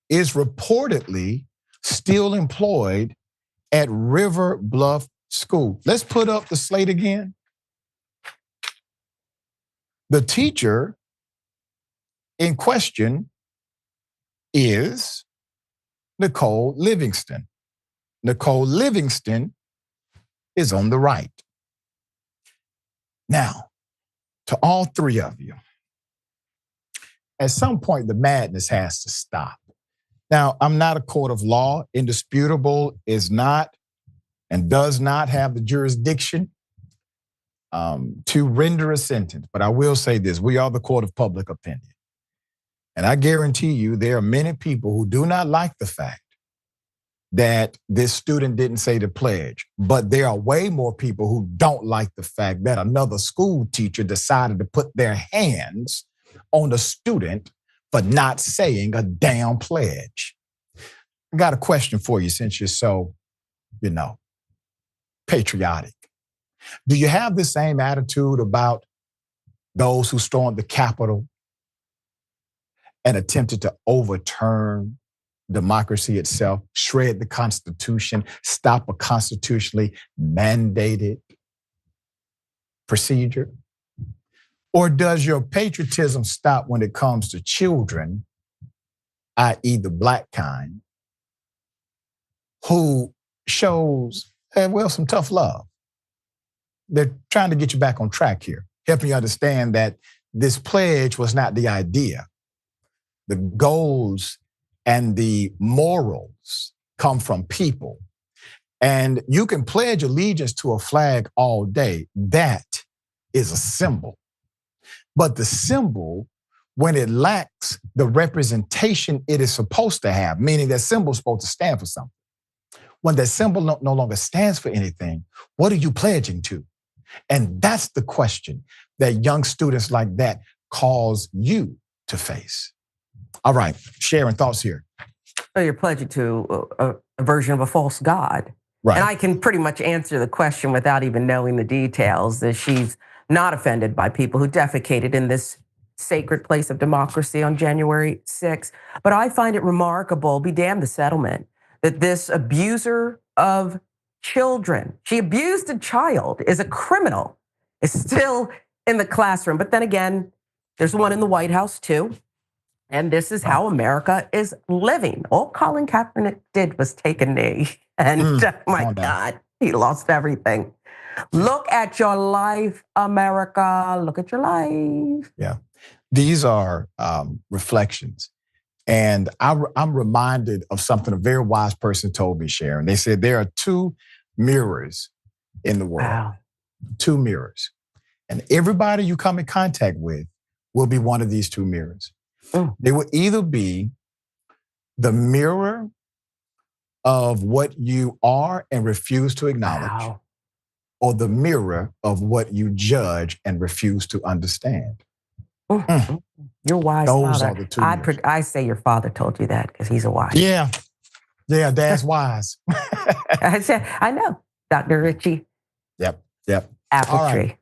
is reportedly still employed at River Bluff School. Let's put up the slate again. The teacher in question is Nicole Livingston. Nicole Livingston is on the right. Now, to all three of you, at some point, the madness has to stop. Now, I'm not a court of law. Indisputable is not and does not have the jurisdiction to render a sentence. But I will say this, we are the court of public opinion. And I guarantee you there are many people who do not like the fact that this student didn't say the pledge. But there are way more people who don't like the fact that another school teacher decided to put their hands on a student for not saying a damn pledge. I got a question for you since you're so, patriotic. Do you have the same attitude about those who stormed the Capitol and attempted to overturn democracy itself, shred the Constitution, stop a constitutionally mandated procedure? Or does your patriotism stop when it comes to children, i.e. the black kind, who shows, some tough love? They're trying to get you back on track here, helping you understand that this pledge was not the idea. The goals and the morals come from people. And you can pledge allegiance to a flag all day. That is a symbol. But the symbol, when it lacks the representation it is supposed to have, meaning that symbol is supposed to stand for something. When that symbol no longer stands for anything, what are you pledging to? And that's the question that young students like that cause you to face. All right, Sharon, thoughts here. So you're pledging to a version of a false god. Right. And I can pretty much answer the question without even knowing the details, that she's not offended by people who defecated in this sacred place of democracy on January 6th. But I find it remarkable, be damned the settlement, that this abuser of children, she abused a child, is a criminal, is still in the classroom. But then again, there's one in the White House too. And this is how America is living. All Colin Kaepernick did was take a knee. And my God, he lost everything. Look at your life, America. Look at your life. Yeah. These are reflections. And I'm reminded of something a very wise person told me, Sharon. They said there are two mirrors in the world. Wow. Two mirrors. And everybody you come in contact with will be one of these two mirrors. They will either be the mirror of what you are and refuse to acknowledge, or the mirror of what you judge and refuse to understand. You're wise. Those father. are the two mirrors. I say your father told you that because he's a wise. Yeah, Dad's wise. I know, Dr. Richie. Yep. Apple All tree. right.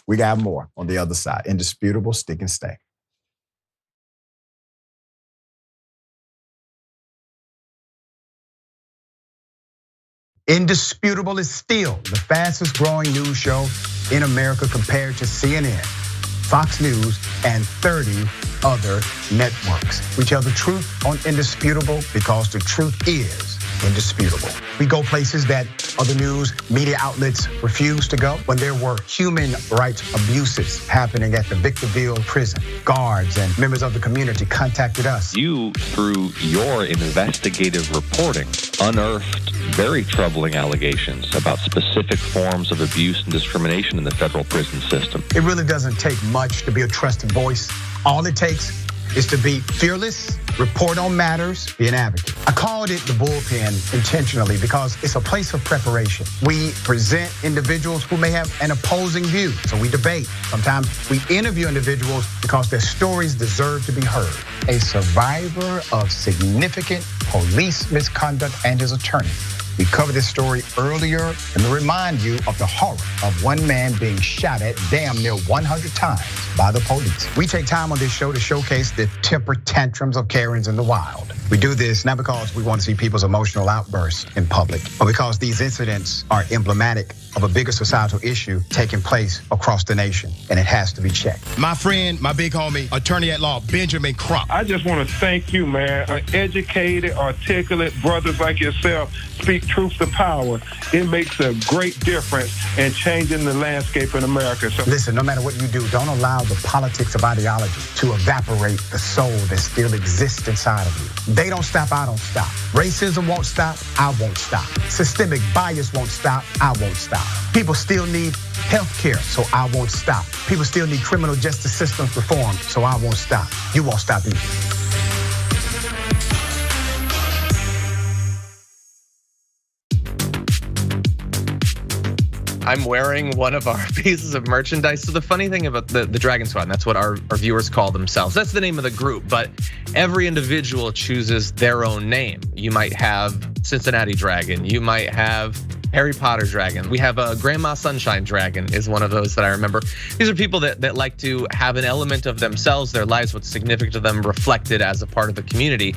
We got more on the other side. Indisputable, stick and stay. Indisputable is still the fastest growing news show in America compared to CNN, Fox News, and 30 other networks. We tell the truth on Indisputable because the truth is indisputable. We go places that other news media outlets refuse to go. When there were human rights abuses happening at the Victorville prison, guards and members of the community contacted us. You, through your investigative reporting, unearthed very troubling allegations about specific forms of abuse and discrimination in the federal prison system. It really doesn't take much to be a trusted voice. All it takes is to be fearless, report on matters, be an advocate. I called it the bullpen intentionally because it's a place of preparation. We present individuals who may have an opposing view, so we debate. Sometimes we interview individuals because their stories deserve to be heard. A survivor of significant police misconduct and his attorney. We covered this story earlier, and to remind you of the horror of one man being shot at damn near 100 times by the police. We take time on this show to showcase the temper tantrums of Karens in the wild. We do this not because we want to see people's emotional outbursts in public, but because these incidents are emblematic of a bigger societal issue taking place across the nation, and it has to be checked. My friend, my big homie, attorney at law, Benjamin Crump. I just want to thank you, man. Educated, articulate brothers like yourself speak truth to power. It makes a great difference in changing the landscape in America. So listen, no matter what you do, don't allow the politics of ideology to evaporate the soul that still exists inside of you. They don't stop, I don't stop. Racism won't stop, I won't stop. Systemic bias won't stop, I won't stop. People still need health care, so I won't stop. People still need criminal justice systems reformed, so I won't stop. You won't stop either. I'm wearing one of our pieces of merchandise. So the funny thing about the Dragon Squad, and that's what our viewers call themselves. That's the name of the group, but every individual chooses their own name. You might have Cincinnati Dragon. You might have Harry Potter Dragon. We have a Grandma Sunshine Dragon is one of those that I remember. These are people that like to have an element of themselves, their lives, what's significant to them reflected as a part of the community.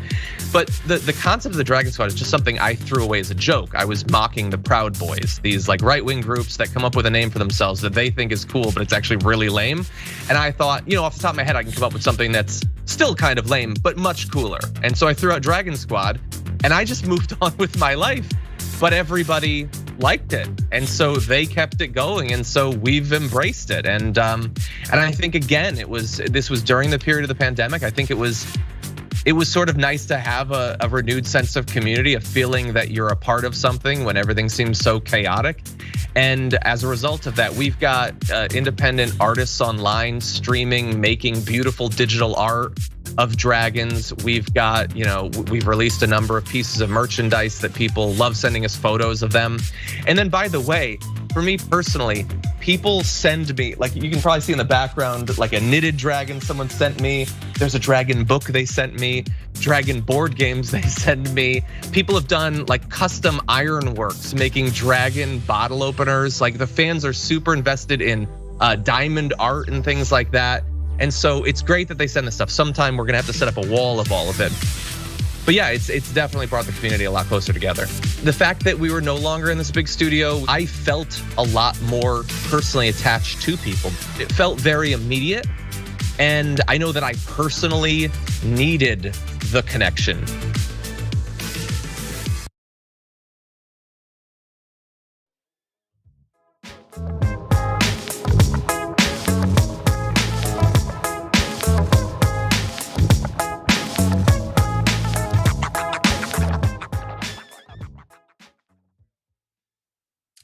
But the concept of the Dragon Squad is just something I threw away as a joke. I was mocking the Proud Boys, these like right-wing groups that come up with a name for themselves that they think is cool, but it's actually really lame. And I thought, off the top of my head, I can come up with something that's still kind of lame, but much cooler. And so I threw out Dragon Squad and I just moved on with my life. But everybody liked it, and so they kept it going, and so we've embraced it. And I think again, this was during the period of the pandemic. I think it was sort of nice to have a renewed sense of community, a feeling that you're a part of something when everything seems so chaotic. And as a result of that, we've got independent artists online streaming, making beautiful digital art of dragons. We've got, we've released a number of pieces of merchandise that people love sending us photos of them. And then, by the way, for me personally, people send me, like you can probably see in the background, like a knitted dragon someone sent me. There's a dragon book they sent me, dragon board games they send me. People have done like custom ironworks, making dragon bottle openers. Like the fans are super invested in diamond art and things like that. And so it's great that they send this stuff. Sometime we're gonna have to set up a wall of all of it. But yeah, it's definitely brought the community a lot closer together. The fact that we were no longer in this big studio, I felt a lot more personally attached to people. It felt very immediate. And I know that I personally needed the connection.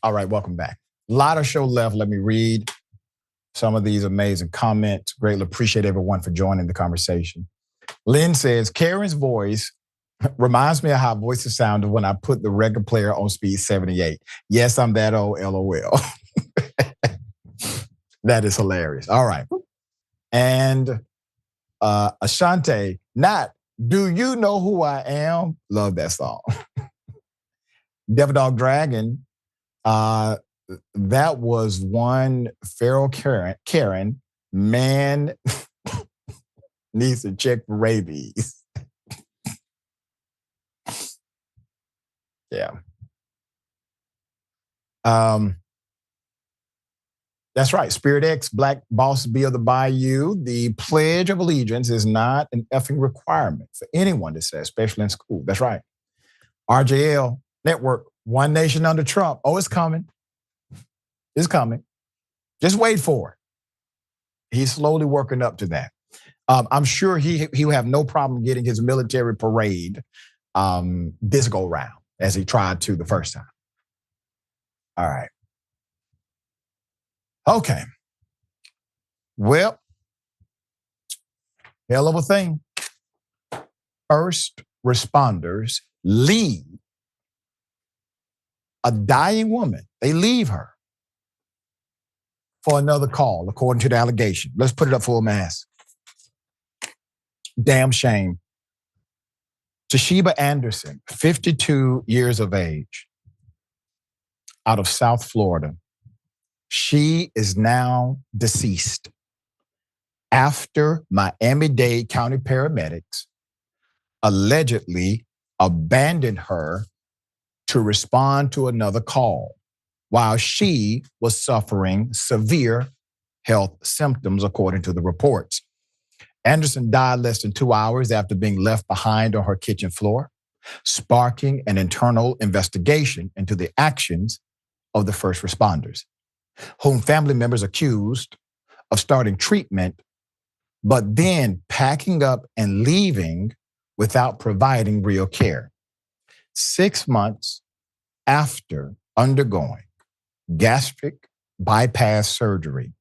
All right, welcome back. A lot of show left. Let me read some of these amazing comments. Greatly appreciate everyone for joining the conversation. Lynn says, Karen's voice reminds me of how voices sounded when I put the record player on speed 78. Yes, I'm that old, LOL. That is hilarious. All right. And Ashante, do you know who I am? Love that song. Devil Dog Dragon. That was one feral Karen, man needs to check for rabies. Yeah. That's right. Spirit X, Black Boss Bill the Bayou. The Pledge of Allegiance is not an effing requirement for anyone to say, especially in school. That's right. RJL Network. One nation under Trump. Oh, it's coming. It's coming. Just wait for it. He's slowly working up to that. I'm sure he will have no problem getting his military parade this go round as he tried to the first time. All right. Okay. Well, hell of a thing. First responders leave a dying woman. They leave her for another call, according to the allegation. Let's put it up full mass. Damn shame. Toshiba Anderson, 52 years of age, out of South Florida. She is now deceased. after Miami-Dade County paramedics allegedly abandoned her to respond to another call while she was suffering severe health symptoms, according to the reports. Anderson died less than 2 hours after being left behind on her kitchen floor, sparking an internal investigation into the actions of the first responders, whom family members accused of starting treatment, but then packing up and leaving without providing real care. 6 months after undergoing gastric bypass surgery,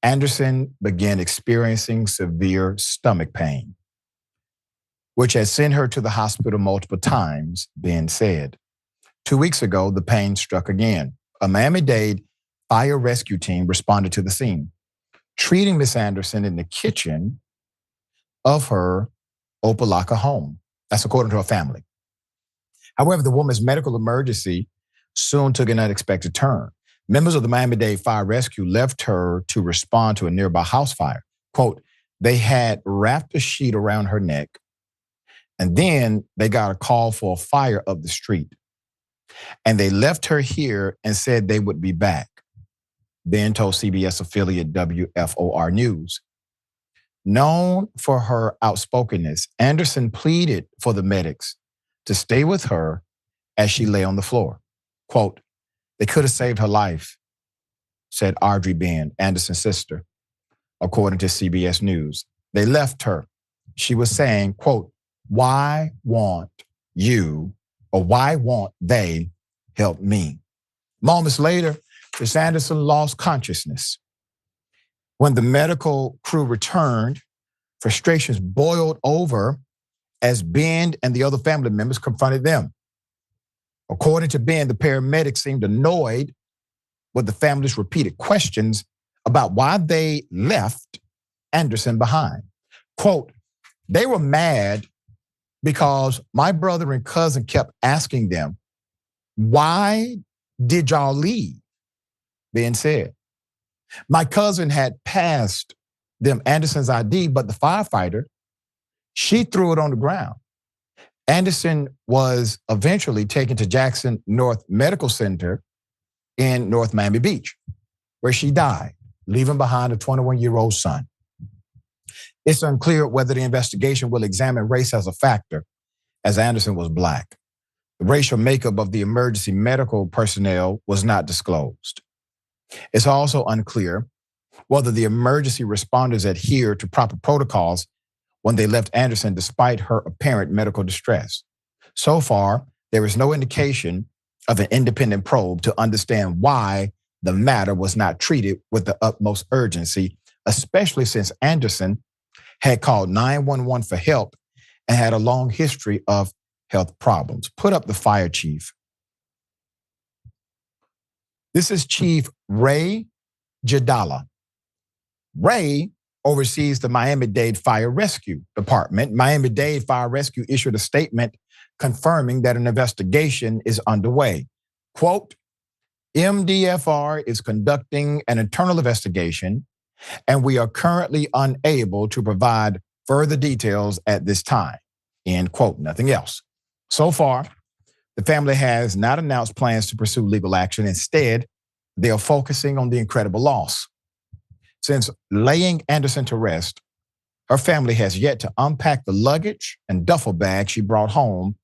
Anderson began experiencing severe stomach pain, which had sent her to the hospital multiple times, Ben said. 2 weeks ago, the pain struck again. A Miami-Dade fire rescue team responded to the scene, treating Miss Anderson in the kitchen of her Opelika home. That's according to her family. However, the woman's medical emergency soon took an unexpected turn. Members of the Miami-Dade Fire Rescue left her to respond to a nearby house fire. Quote, they had wrapped a sheet around her neck, and then they got a call for a fire up the street. And they left her here and said they would be back, Ben told CBS affiliate WFOR News. Known for her outspokenness, Anderson pleaded for the medics to stay with her as she lay on the floor. Quote, they could have saved her life, said Audrey Ben, Anderson's sister, according to CBS News. They left her. She was saying, quote, why won't they help me? Moments later, Miss Anderson lost consciousness. When the medical crew returned, frustrations boiled over as Ben and the other family members confronted them. According to Ben, the paramedics seemed annoyed with the family's repeated questions about why they left Anderson behind. Quote, they were mad because my brother and cousin kept asking them, why did y'all leave? Ben said. My cousin had passed them Anderson's ID, but the firefighter, she threw it on the ground. Anderson was eventually taken to Jackson North Medical Center in North Miami Beach, where she died, leaving behind a 21-year-old son. It's unclear whether the investigation will examine race as a factor, as Anderson was Black. The racial makeup of the emergency medical personnel was not disclosed. It's also unclear whether the emergency responders adhered to proper protocols when they left Anderson despite her apparent medical distress. So far, there is no indication of an independent probe to understand why the matter was not treated with the utmost urgency, especially since Anderson had called 911 for help and had a long history of health problems. Put up the fire chief. This is Chief Ray Jadala. Ray oversees the Miami-Dade Fire Rescue Department. Miami-Dade Fire Rescue issued a statement confirming that an investigation is underway. Quote, MDFR is conducting an internal investigation, and we are currently unable to provide further details at this time. End quote, nothing else. So far, the family has not announced plans to pursue legal action. Instead, they are focusing on the incredible loss. Since laying Anderson to rest, her family has yet to unpack the luggage and duffel bag she brought home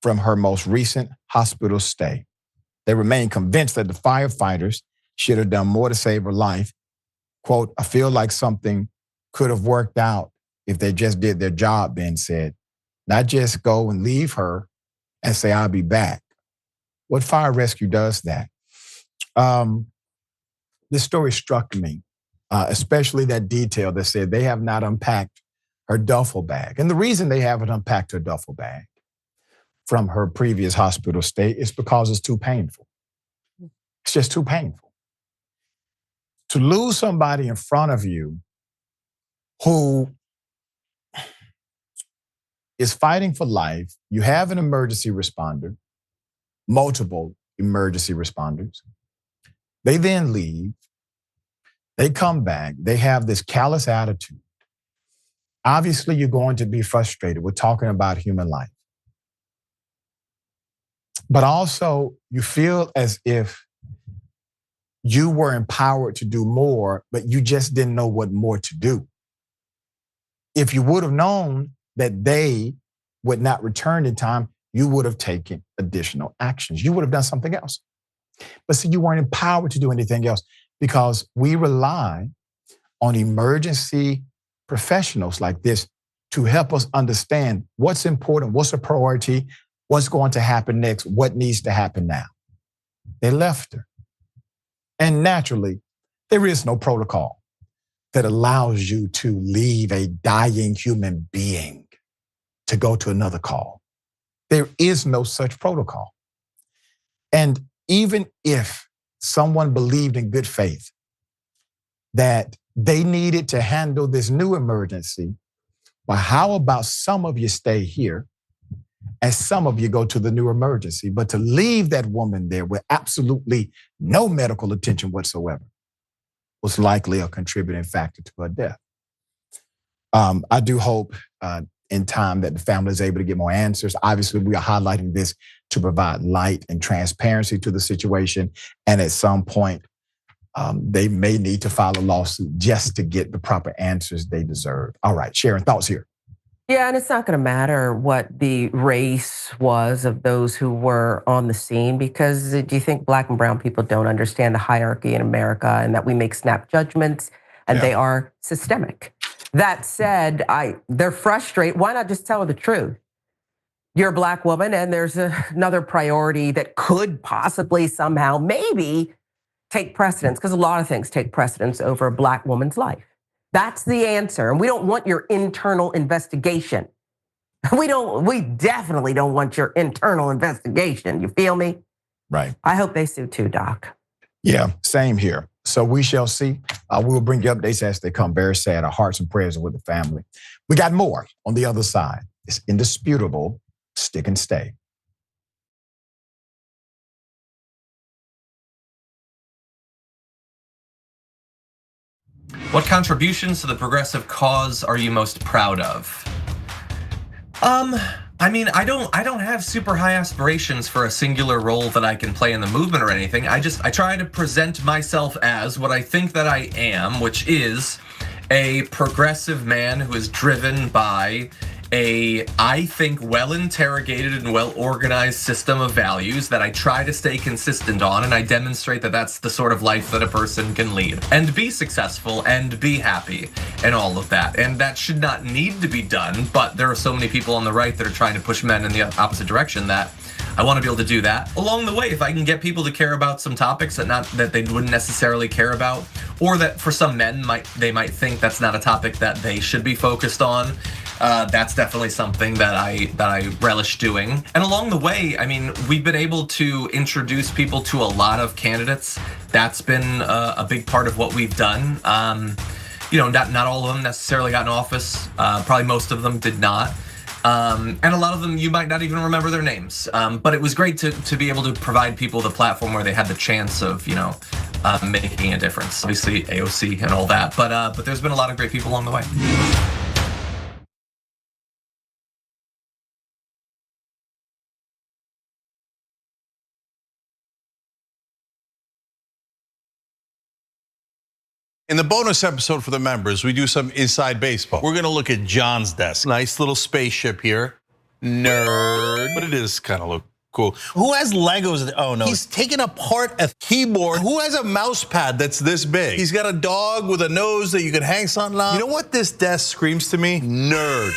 from her most recent hospital stay. They remain convinced that the firefighters should have done more to save her life. Quote, I feel like something could have worked out if they just did their job, Ben said. Not just go and leave her and say, I'll be back. What fire rescue does that? This story struck me, especially that detail that said they have not unpacked her duffel bag. And the reason they haven't unpacked her duffel bag from her previous hospital stay is because it's too painful. It's just too painful. To lose somebody in front of you who is fighting for life, you have an emergency responder, multiple emergency responders. They then leave. They come back, they have this callous attitude. Obviously, you're going to be frustrated. We're talking about human life. But also, you feel as if you were empowered to do more, but you just didn't know what more to do. If you would have known that they would not return in time, you would have taken additional actions. You would have done something else. But see, you weren't empowered to do anything else because we rely on emergency professionals like this to help us understand what's important, what's a priority, what's going to happen next, what needs to happen now. They left her. And naturally, there is no protocol that allows you to leave a dying human being to go to another call. There is no such protocol. And even if someone believed in good faith that they needed to handle this new emergency, well, how about some of you stay here and some of you go to the new emergency? But to leave that woman there with absolutely no medical attention whatsoever was likely a contributing factor to her death. I do hope in time that the family is able to get more answers. Obviously, we are highlighting this to provide light and transparency to the situation. And at some point, they may need to file a lawsuit just to get the proper answers they deserve. All right, Sharon, thoughts here? Yeah, and it's not going to matter what the race was of those who were on the scene, because do you think Black and brown people don't understand the hierarchy in America and that we make snap judgments and they are systemic? That said, they're frustrated. Why not just tell her the truth? You're a Black woman and there's another priority that could possibly somehow maybe take precedence, because a lot of things take precedence over a Black woman's life. That's the answer. And we don't want your internal investigation. We definitely don't want your internal investigation. You feel me? Right. I hope they sue too, Doc. Yeah, same here. So we shall see. We will bring you updates as they come. Very sad. Our hearts and prayers are with the family. We got more on the other side. It's indisputable. Stick and stay. What contributions to the progressive cause are you most proud of? I mean, I don't have super high aspirations for a singular role that I can play in the movement or anything. I try to present myself as what I think that I am, which is a progressive man who is driven by a, I think, well-interrogated and well-organized system of values that I try to stay consistent on, and I demonstrate that that's the sort of life that a person can lead and be successful and be happy and all of that. And that should not need to be done, but there are so many people on the right that are trying to push men in the opposite direction that I want to be able to do that. Along the way, if I can get people to care about some topics that they wouldn't necessarily care about, or that for some men they might think that's not a topic that they should be focused on, that's definitely something that I relish doing. And along the way, I mean, we've been able to introduce people to a lot of candidates. That's been a big part of what we've done. You know, not all of them necessarily got in office. Probably most of them did not. And a lot of them, you might not even remember their names. But it was great to be able to provide people the platform where they had the chance of, you know, making a difference. Obviously, AOC and all that. But there's been a lot of great people along the way. In the bonus episode for the members, we do some inside baseball. We're gonna look at John's desk. Nice little spaceship here. Nerd. But it is kind of look cool. Who has Legos? Oh no. He's taken apart a keyboard. Who has a mouse pad that's this big? He's got a dog with a nose that you can hang something on. You know what this desk screams to me? Nerd.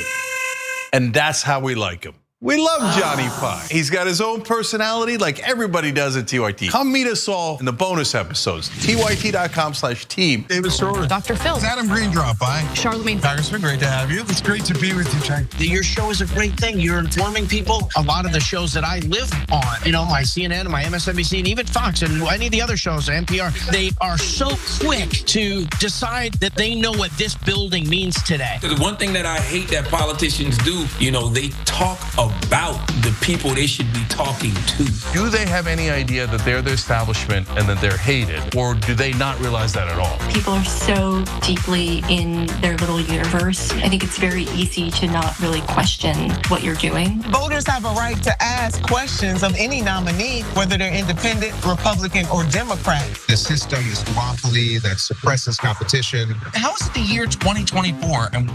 And that's how we like him. We love Johnny Pie. He's got his own personality like everybody does at TYT. Come meet us all in the bonus episodes. TYT.com/team. David Soror. Dr. Phil. Adam Green drop by. Charlemagne. Congressman, great to have you. It's great to be with you, Jack. Your show is a great thing. You're informing people. A lot of the shows that I live on, you know, my CNN, my MSNBC, and even Fox, and any of the other shows, NPR, they are so quick to decide that they know what this building means today. The one thing that I hate that politicians do, you know, they talk a about the people they should be talking to. Do they have any idea that they're the establishment and that they're hated, or do they not realize that at all? People are so deeply in their little universe. I think it's very easy to not really question what you're doing. Voters have a right to ask questions of any nominee, whether they're independent, Republican, or Democrat. The system is duopoly that suppresses competition. How is it the year 2024 and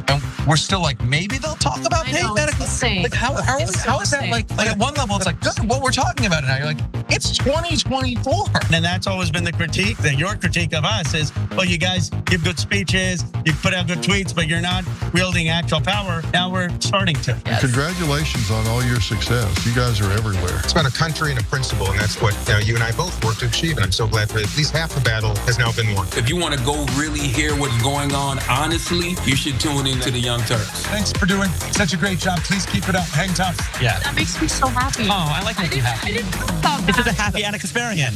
we're still like, maybe they'll talk about paid medical? Like how is that like at one level it's like, good, what we're talking about it now. You're like, it's 2024. And that's always been the critique, that your critique of us is, well, you guys give good speeches, you put out good tweets, but you're not wielding actual power. Now we're starting to. Yes. Congratulations on all your success. You guys are everywhere. It's about a country and a principle, and that's what you and I both work to achieve. And I'm so glad that at least half the battle has now been won. If you want to go really hear what's going on honestly, you should tune into the Young Turks. Thanks for doing such a great job. Please keep it up. Hang tough. Yeah. That makes me so happy. Oh, I like making you happy. I didn't know about This is that. a happy Anna Kasparian.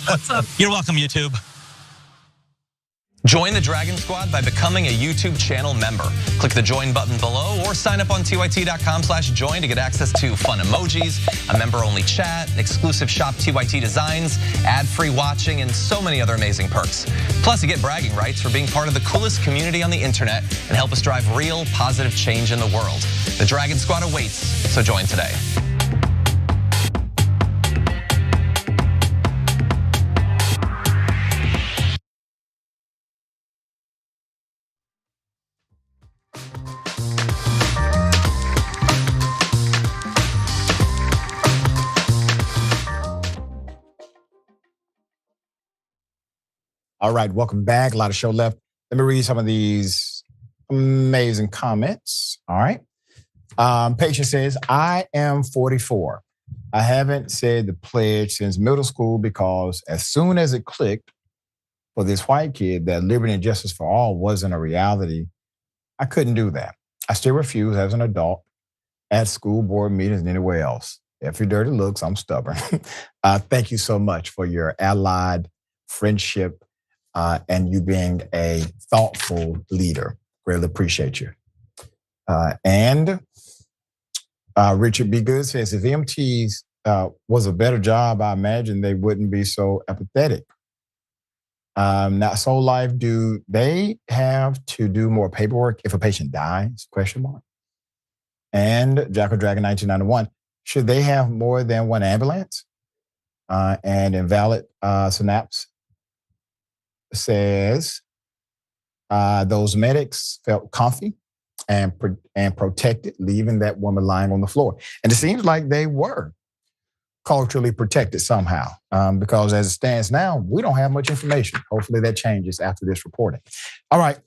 What's up? You're welcome, YouTube. Join the Dragon Squad by becoming a YouTube channel member. Click the join button below or sign up on tyt.com/join to get access to fun emojis, a member-only chat, exclusive shop TYT designs, ad-free watching, and so many other amazing perks. Plus, you get bragging rights for being part of the coolest community on the internet and help us drive real positive change in the world. The Dragon Squad awaits, so join today. All right, welcome back. A lot of show left. Let me read some of these amazing comments. All right. Patient says, I am 44. I haven't said the pledge since middle school because as soon as it clicked for this white kid that liberty and justice for all wasn't a reality, I couldn't do that. I still refuse as an adult at school board meetings and anywhere else. If you're dirty looks, I'm stubborn. Thank you so much for your allied friendship and you being a thoughtful leader. Really appreciate you. And Richard B. Good says, if EMTs was a better job, I imagine they wouldn't be so apathetic. Now, Soul Life, do they have to do more paperwork if a patient dies? ? And Jackal Dragon 1991, should they have more than one ambulance? And Invalid Synapse says, those medics felt comfy and protected, leaving that woman lying on the floor. And it seems like they were culturally protected somehow, because as it stands now, we don't have much information. Hopefully that changes after this reporting. All right.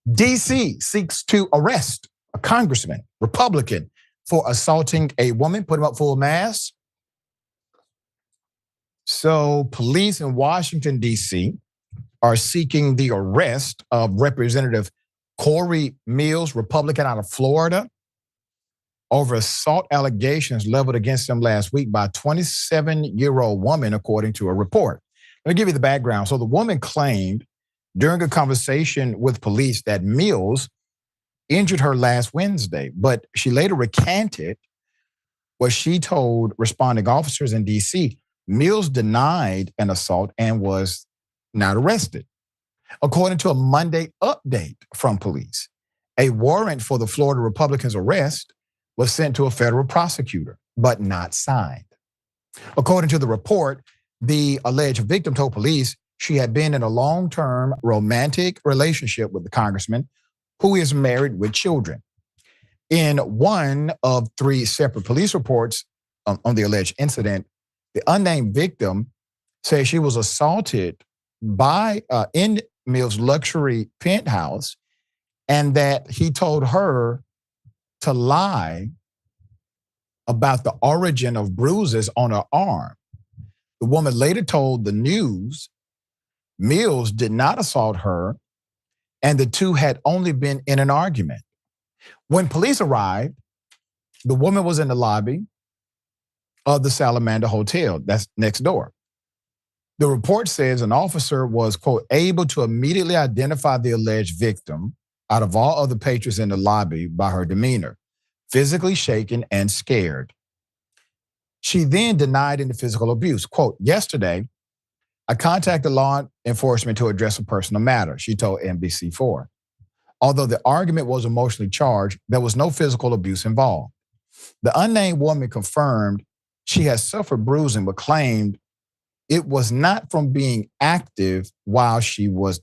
DC seeks to arrest a congressman, Republican, for assaulting a woman, put him up full mask. So police in Washington, DC are seeking the arrest of Representative Corey Mills, Republican out of Florida, over assault allegations leveled against him last week by a 27-year-old woman, according to a report. Let me give you the background. So the woman claimed during a conversation with police that Mills injured her last Wednesday, but she later recanted what she told responding officers in D.C. Mills denied an assault and was not arrested. According to a Monday update from police, a warrant for the Florida Republican's arrest was sent to a federal prosecutor, but not signed. According to the report, the alleged victim told police she had been in a long-term romantic relationship with the congressman, who is married with children. In one of 3 separate police reports on the alleged incident, the unnamed victim says she was assaulted by in Mills' luxury penthouse, and that he told her to lie about the origin of bruises on her arm. The woman later told the news Mills did not assault her, and the two had only been in an argument. When police arrived, the woman was in the lobby of the Salamander Hotel, that's next door. The report says an officer was, quote, able to immediately identify the alleged victim out of all other patrons in the lobby by her demeanor. physically shaken and scared. She then denied any physical abuse. Quote, yesterday, I contacted law enforcement to address a personal matter, she told NBC4. Although the argument was emotionally charged, there was no physical abuse involved. The unnamed woman confirmed she had suffered bruising, but claimed it was not from being active while she was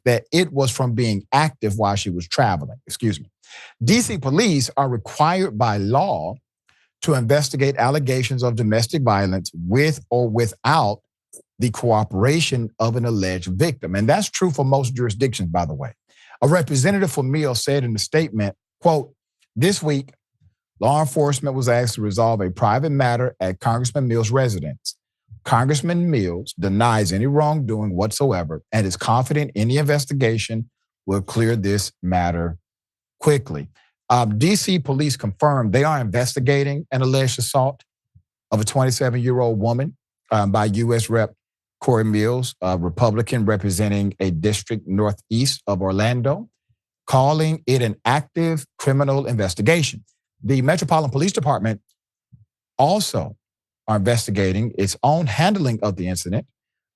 traveling. Excuse me. DC police are required by law to investigate allegations of domestic violence with or without the cooperation of an alleged victim. And that's true for most jurisdictions, by the way. A representative for Mills said in the statement, quote, this week, law enforcement was asked to resolve a private matter at Congressman Mills' residence. Congressman Mills denies any wrongdoing whatsoever and is confident any investigation will clear this matter quickly. DC police confirmed they are investigating an alleged assault of a 27-year-old woman by U.S. Rep. Corey Mills, a Republican representing a district northeast of Orlando, calling it an active criminal investigation. The Metropolitan Police Department also are investigating its own handling of the incident,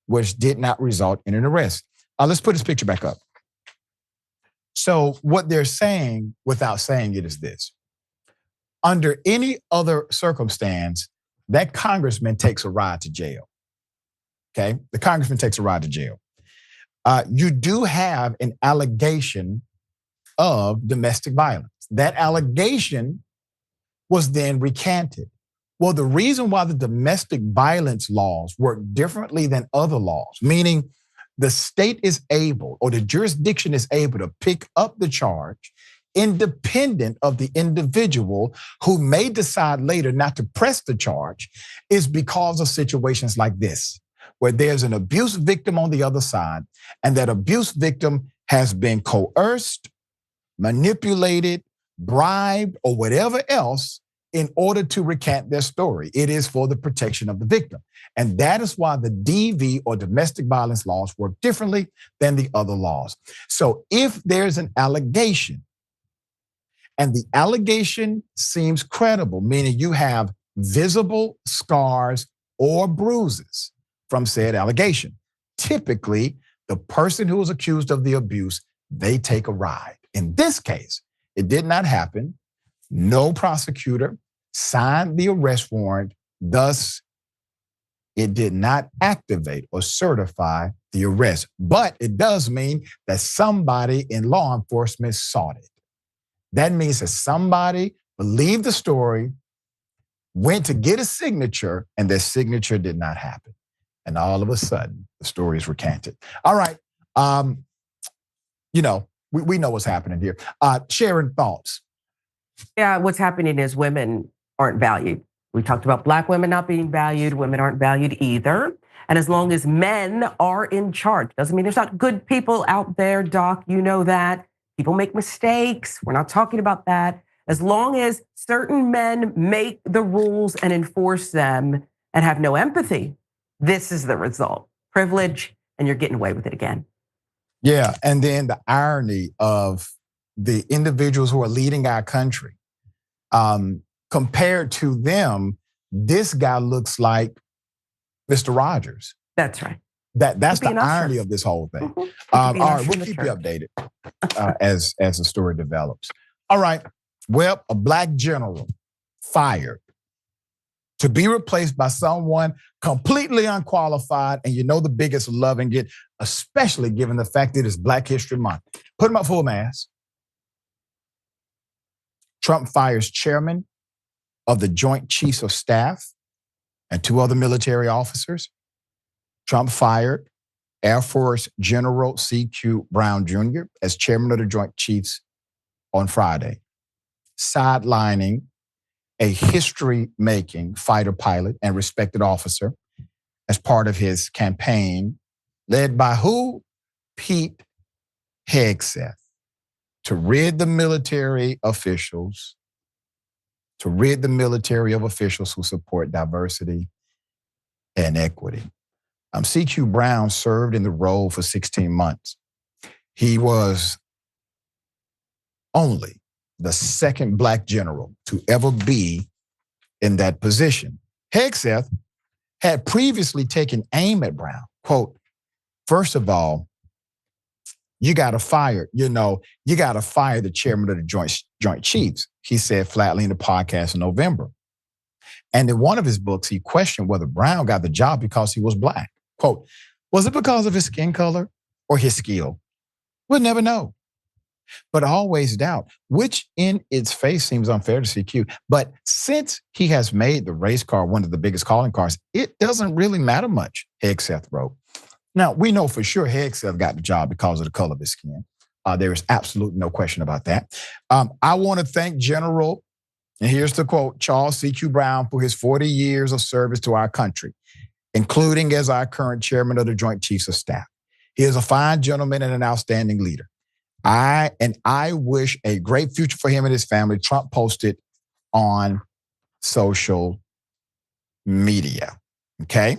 which did not result in an arrest. Let's put this picture back up. So what they're saying without saying it is this. Under any other circumstance, that congressman takes a ride to jail. Okay? The congressman takes a ride to jail. You do have an allegation of domestic violence. That allegation was then recanted. Well, the reason why the domestic violence laws work differently than other laws, meaning the state is able or the jurisdiction is able to pick up the charge independent of the individual who may decide later not to press the charge, is because of situations like this, where there's an abuse victim on the other side, and that abuse victim has been coerced, manipulated, bribed, or whatever else in order to recant their story. It is for the protection of the victim. And that is why the DV or domestic violence laws work differently than the other laws. So if there's an allegation and the allegation seems credible, meaning you have visible scars or bruises from said allegation, typically the person who was accused of the abuse, they take a ride. In this case, it did not happen. No prosecutor signed the arrest warrant. Thus, it did not activate or certify the arrest. But it does mean that somebody in law enforcement sought it. That means that somebody believed the story, went to get a signature, and their signature did not happen. And all of a sudden, the story is recanted. All right. We know what's happening here. Sharon, thoughts? Yeah, what's happening is women aren't valued. We talked about Black women not being valued. Women aren't valued either. And as long as men are in charge, doesn't mean there's not good people out there, Doc. You know that. People make mistakes. We're not talking about that. As long as certain men make the rules and enforce them and have no empathy, this is the result. Privilege, and you're getting away with it again. Yeah, and then the irony of the individuals who are leading our country, compared to them, this guy looks like Mr. Rogers. That's right. That's the irony of this whole thing. All right, we'll keep you updated as the story develops. All right, well, a Black general fired to be replaced by someone completely unqualified, and you know the biggest loving it, especially given the fact that it's Black History Month. Put him up full mask. Trump fires chairman of the Joint Chiefs of Staff and 2 other military officers. Trump fired Air Force General C.Q. Brown Jr. as chairman of the Joint Chiefs on Friday, sidelining a history-making fighter pilot and respected officer as part of his campaign, led by who? Pete Hegseth, to rid the military officials, of officials who support diversity and equity. C.Q. Brown served in the role for 16 months. He was only the second black general to ever be in that position. Hegseth had previously taken aim at Brown. Quote, first of all, you got to fire, you got to fire the chairman of the Joint Chiefs, he said flatly in the podcast in November. And in one of his books, he questioned whether Brown got the job because he was black. Quote, was it because of his skin color or his skill? We'll never know. But always doubt, which in its face seems unfair to CQ. But since he has made the race car one of the biggest calling cards, it doesn't really matter much, Hegseth wrote. Now, we know for sure Hegseth got the job because of the color of his skin. There is absolutely no question about that. I want to thank General, and here's the quote, Charles C.Q. Brown for his 40 years of service to our country, including as our current chairman of the Joint Chiefs of Staff. He is a fine gentleman and an outstanding leader. I wish a great future for him and his family, Trump posted on social media, okay?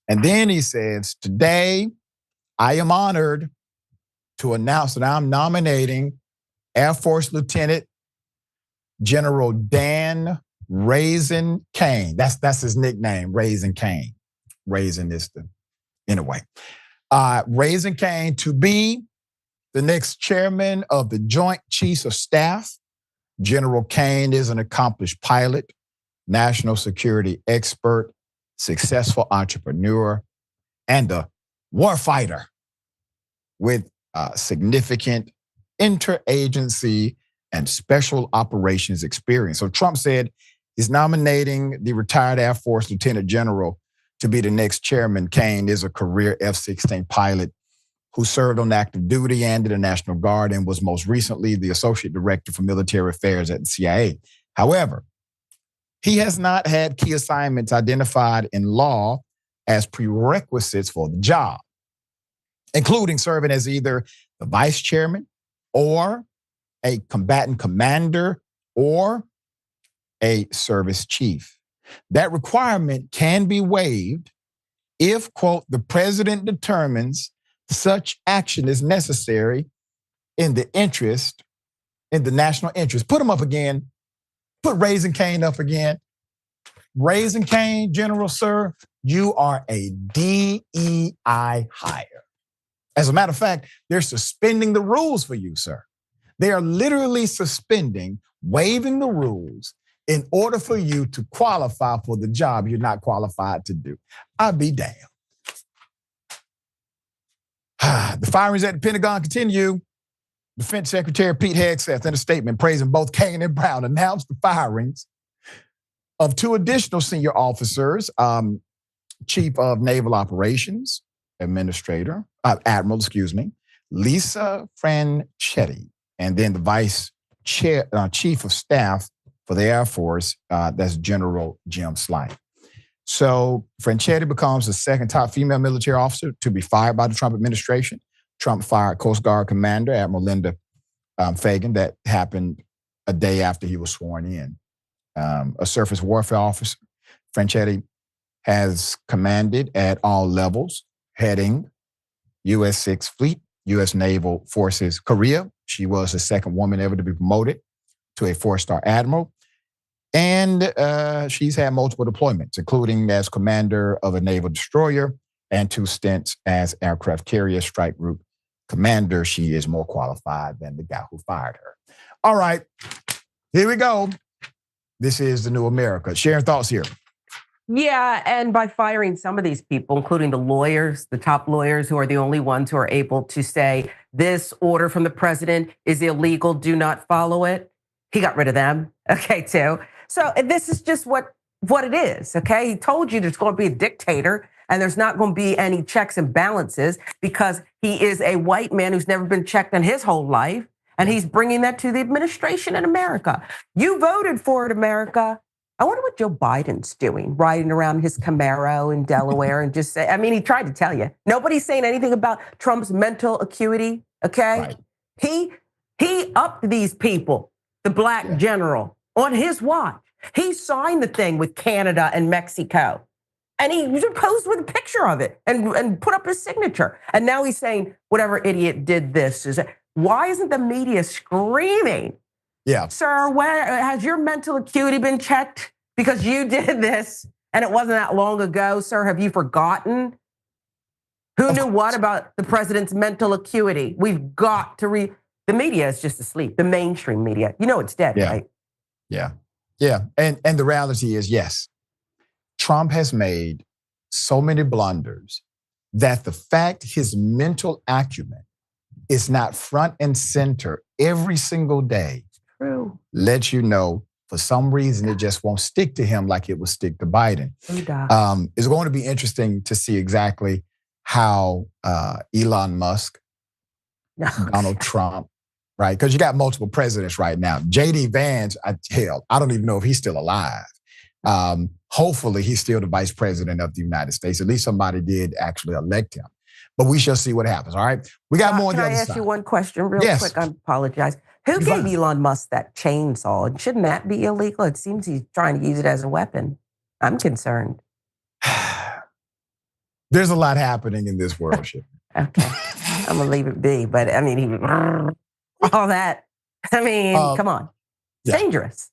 And then he says, today, I am honored to announce that I'm nominating Air Force Lieutenant General Dan Raisin Cain. That's his nickname, Raisin Cain. Raisin is anyway. Raisin Cain to be the next chairman of the Joint Chiefs of Staff. General Cain is an accomplished pilot, national security expert, successful entrepreneur, and a warfighter with significant interagency and special operations experience. So Trump said he's nominating the retired Air Force Lieutenant General to be the next chairman. Cain is a career F-16 pilot who served on active duty and in the National Guard and was most recently the Associate Director for Military Affairs at the CIA. However, he has not had key assignments identified in law as prerequisites for the job, including serving as either the vice chairman or a combatant commander or a service chief. That requirement can be waived if, quote, the president determines such action is necessary in the national interest. Put him up again. Put Raisin Cain up again. Raisin Cain, General, sir, you are a DEI hire. As a matter of fact, they're suspending the rules for you, sir. They are literally waiving the rules in order for you to qualify for the job you're not qualified to do. I'll be damned. The firings at the Pentagon continue. Defense Secretary Pete Hegseth, in a statement praising both Cain and Brown, announced the firings of two additional senior officers, Chief of Naval Operations Admiral, Lisa Franchetti, and then the Vice Chief of Staff for the Air Force, that's General Jim Slight. So Franchetti becomes the second top female military officer to be fired by the Trump administration. Trump fired Coast Guard Commander Admiral Linda Fagan. That happened a day after he was sworn in. A surface warfare officer, Franchetti has commanded at all levels, heading U.S. 6th Fleet, U.S. Naval Forces Korea. She was the second woman ever to be promoted to a 4-star admiral. And she's had multiple deployments, including as commander of a naval destroyer and 2 stints as aircraft carrier strike group commander. She is more qualified than the guy who fired her. All right, here we go. This is the new America. Sharon, thoughts here? Yeah, and by firing some of these people, including the lawyers, the top lawyers who are the only ones who are able to say this order from the president is illegal, do not follow it. He got rid of them, okay, too. So this is just what it is, okay? He told you there's going to be a dictator and there's not going to be any checks and balances because he is a white man who's never been checked in his whole life, and he's bringing that to the administration in America. You voted for it, America. I wonder what Joe Biden's doing, riding around his Camaro in Delaware and just say, I mean, he tried to tell you. Nobody's saying anything about Trump's mental acuity, okay? Right. He upped these people, the black general, on his watch. He signed the thing with Canada and Mexico. And he posed with a picture of it and put up his signature. And now he's saying whatever idiot did this is Why isn't the media screaming? Yeah. Sir, where has your mental acuity been checked? Because you did this and it wasn't that long ago, sir. Have you forgotten? Who knew what about the president's mental acuity? We've got to the media is just asleep. The mainstream media. You know it's dead, right? Yeah. Yeah. And the reality is, yes, Trump has made so many blunders that the fact his mental acumen is not front and center every single day lets you know for some reason it just won't stick to him like it will stick to Biden. It's going to be interesting to see exactly how Elon Musk, Donald Trump, right? Because you got multiple presidents right now. J.D. Vance, I don't even know if he's still alive. Hopefully he's still the vice president of the United States. At least somebody did actually elect him. But we shall see what happens, all right? We got more on the other side. Can I ask you one question real quick? I apologize. Who gave Elon Musk that chainsaw? And shouldn't that be illegal? It seems he's trying to use it as a weapon. I'm concerned. There's a lot happening in this world, Sharon. Okay, I'm gonna leave it be. But I mean, all that. I mean, come on, it's dangerous.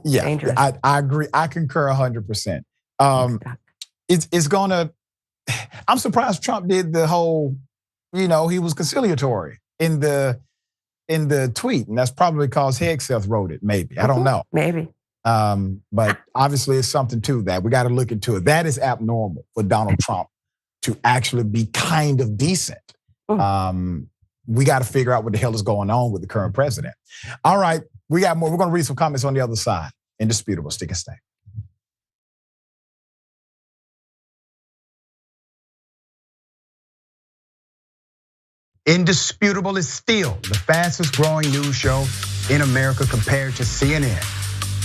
Yeah, dangerous. I agree. I concur 100%. It's gonna. I'm surprised Trump did the whole. He was conciliatory in the tweet, and that's probably because Hegseth wrote it. Maybe I don't know. Maybe. But obviously, it's something to that. We got to look into it. That is abnormal for Donald Trump to actually be kind of decent. We got to figure out what the hell is going on with the current president. All right, we got more. We're going to read some comments on the other side. Indisputable. Stick and stay. Indisputable is still the fastest growing news show in America compared to CNN,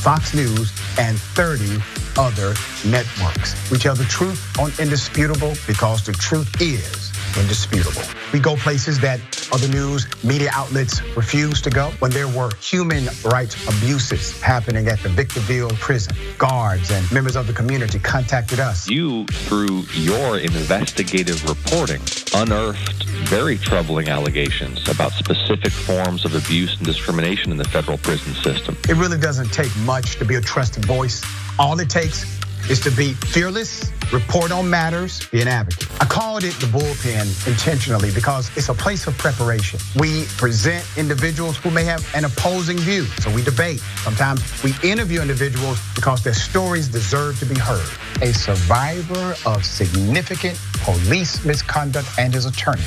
Fox News, and 30 other networks. We tell the truth on Indisputable because the truth is indisputable. We go places that other news media outlets refuse to go. When there were human rights abuses happening at the Victorville prison, guards and members of the community contacted us. You, through your investigative reporting, unearthed very troubling allegations about specific forms of abuse and discrimination in the federal prison system. It really doesn't take much to be a trusted voice. All it takes is to be fearless, report on matters, be an advocate. I called it the bullpen intentionally because it's a place of preparation. We present individuals who may have an opposing view, so we debate. Sometimes we interview individuals because their stories deserve to be heard. A survivor of significant police misconduct and his attorney.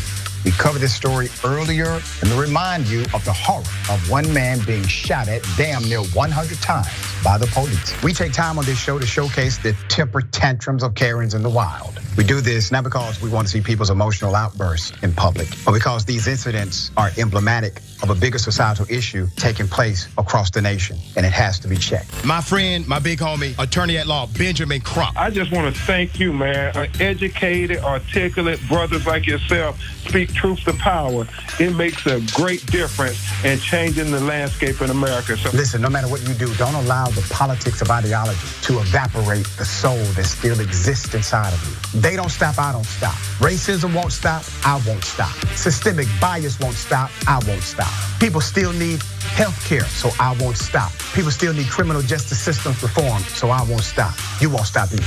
We covered this story earlier and to remind you of the horror of one man being shot at damn near 100 times by the police. We take time on this show to showcase the temper tantrums of Karens in the wild. We do this not because we want to see people's emotional outbursts in public, but because these incidents are emblematic of a bigger societal issue taking place across the nation, and it has to be checked. My friend, my big homie, attorney at law, Benjamin Crump. I just want to thank you, man. Educated, articulate brothers like yourself speak truth to power. It makes a great difference in changing the landscape in America. So listen, no matter what you do, don't allow the politics of ideology to evaporate the soul that still exists inside of you. They don't stop, I don't stop. Racism won't stop, I won't stop. Systemic bias won't stop, I won't stop. People still need health care, so I won't stop. People still need criminal justice systems reform, so I won't stop. You won't stop either.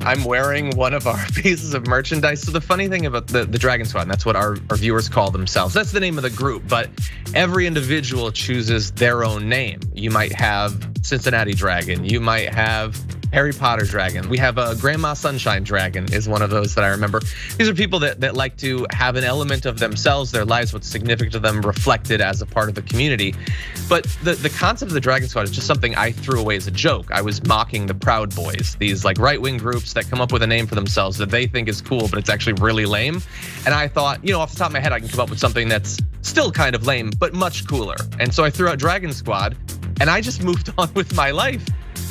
I'm wearing one of our pieces of merchandise. So the funny thing about the Dragon Squad, and that's what our viewers call themselves. That's the name of the group, but every individual chooses their own name. You might have Cincinnati Dragon. You might have Harry Potter Dragon. We have a Grandma Sunshine Dragon is one of those that I remember. These are people that like to have an element of themselves, their lives, what's significant to them reflected as a part of the community. But the concept of the Dragon Squad is just something I threw away as a joke. I was mocking the Proud Boys, these like right-wing groups that come up with a name for themselves that they think is cool, but it's actually really lame. And I thought, off the top of my head, I can come up with something that's still kind of lame, but much cooler. And so I threw out Dragon Squad and I just moved on with my life.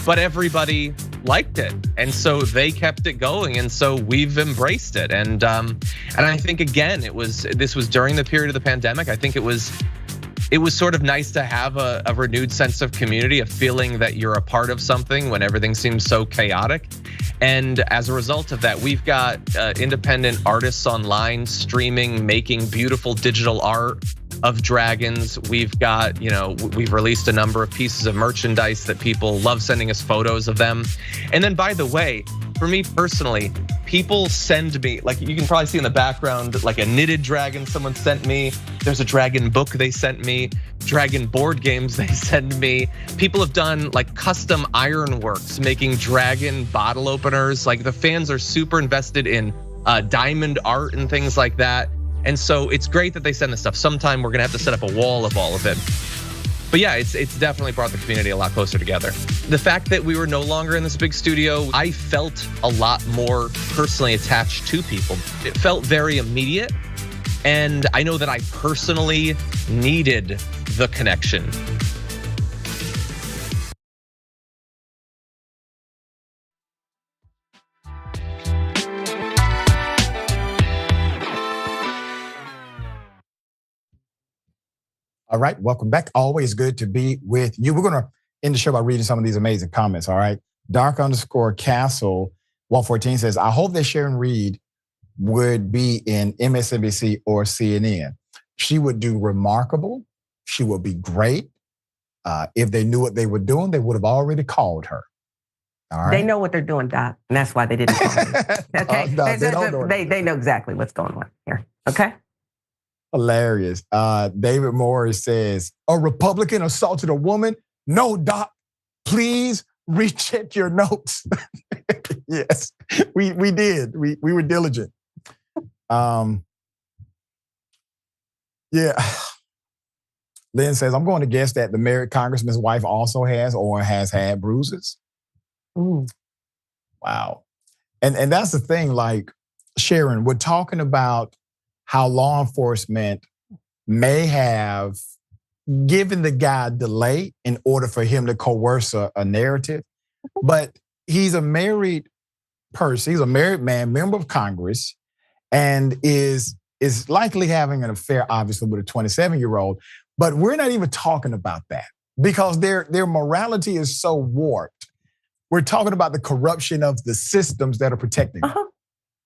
But everybody liked it, and so they kept it going, and so we've embraced it. And I think again, this was during the period of the pandemic. I think it was sort of nice to have a renewed sense of community, a feeling that you're a part of something when everything seems so chaotic. And as a result of that, we've got independent artists online streaming, making beautiful digital art of dragons. We've got, we've released a number of pieces of merchandise that people love sending us photos of them. And then, by the way, for me personally, people send me, like you can probably see in the background, like a knitted dragon someone sent me. There's a dragon book they sent me, dragon board games they send me. People have done like custom ironworks, making dragon bottle openers. Like the fans are super invested in diamond art and things like that. And so it's great that they send this stuff. Sometime we're gonna have to set up a wall of all of it. But yeah, it's definitely brought the community a lot closer together. The fact that we were no longer in this big studio, I felt a lot more personally attached to people. It felt very immediate. And I know that I personally needed the connection. All right, welcome back. Always good to be with you. We're gonna end the show by reading some of these amazing comments, all right? Dark_Castle 114 says, I hope that Sharon Reed would be in MSNBC or CNN. She would do remarkable. She would be great. If they knew what they were doing, they would have already called her. All right? They know what they're doing, Doc, and that's why they didn't call me. Okay, No, they don't know. They know exactly what's going on here, okay? Hilarious. David Morris says, a Republican assaulted a woman? No, Doc, please recheck your notes. Yes, we did. We were diligent. Yeah. Lynn says, I'm going to guess that the married congressman's wife also has or has had bruises. Ooh. Wow. And that's the thing, like, Sharon, we're talking about how law enforcement may have given the guy delay in order for him to coerce a narrative. But he's a married person, he's a married man, member of Congress, and is likely having an affair, obviously, with a 27-year-old. But we're not even talking about that because their morality is so warped. We're talking about the corruption of the systems that are protecting them.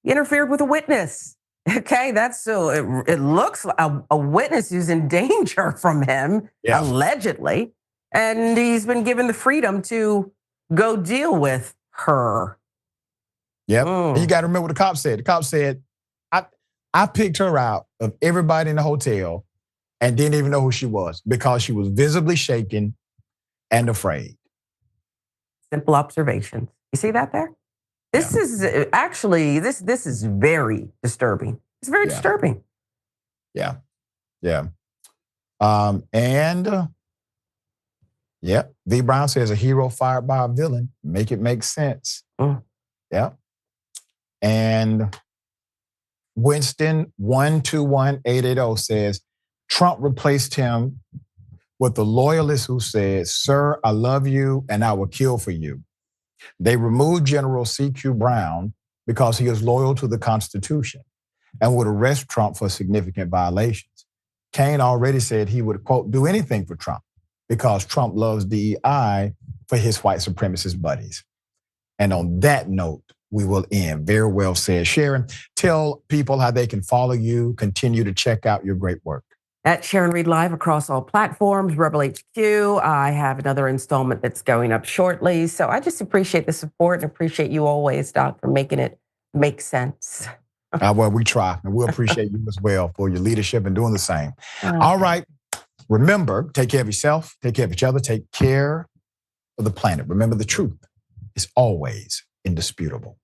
He interfered with a witness. Okay, that's so it looks like a witness who's in danger from him, allegedly, and he's been given the freedom to go deal with her. Yep. And you got to remember what the cop said. The cop said, I picked her out of everybody in the hotel and didn't even know who she was because she was visibly shaken and afraid. Simple observations. You see that there? This is actually, this is very disturbing. It's very disturbing. Yeah. V. Brown says a hero fired by a villain. Make it make sense. Yeah. And Winston 121880 says Trump replaced him with the loyalist who said, sir, I love you and I will kill for you. They removed General C.Q. Brown because he is loyal to the Constitution and would arrest Trump for significant violations. Kaine already said he would, quote, do anything for Trump because Trump loves DEI for his white supremacist buddies. And on that note, we will end. Very well said. Sharon, tell people how they can follow you, continue to check out your great work. At Sharon Reed Live across all platforms, Rebel HQ. I have another installment that's going up shortly. So I just appreciate the support and appreciate you always, Doc, for making it make sense. Well, we try, and we'll appreciate you as well for your leadership and doing the same. All right. Remember, take care of yourself, take care of each other, take care of the planet. Remember, the truth is always indisputable.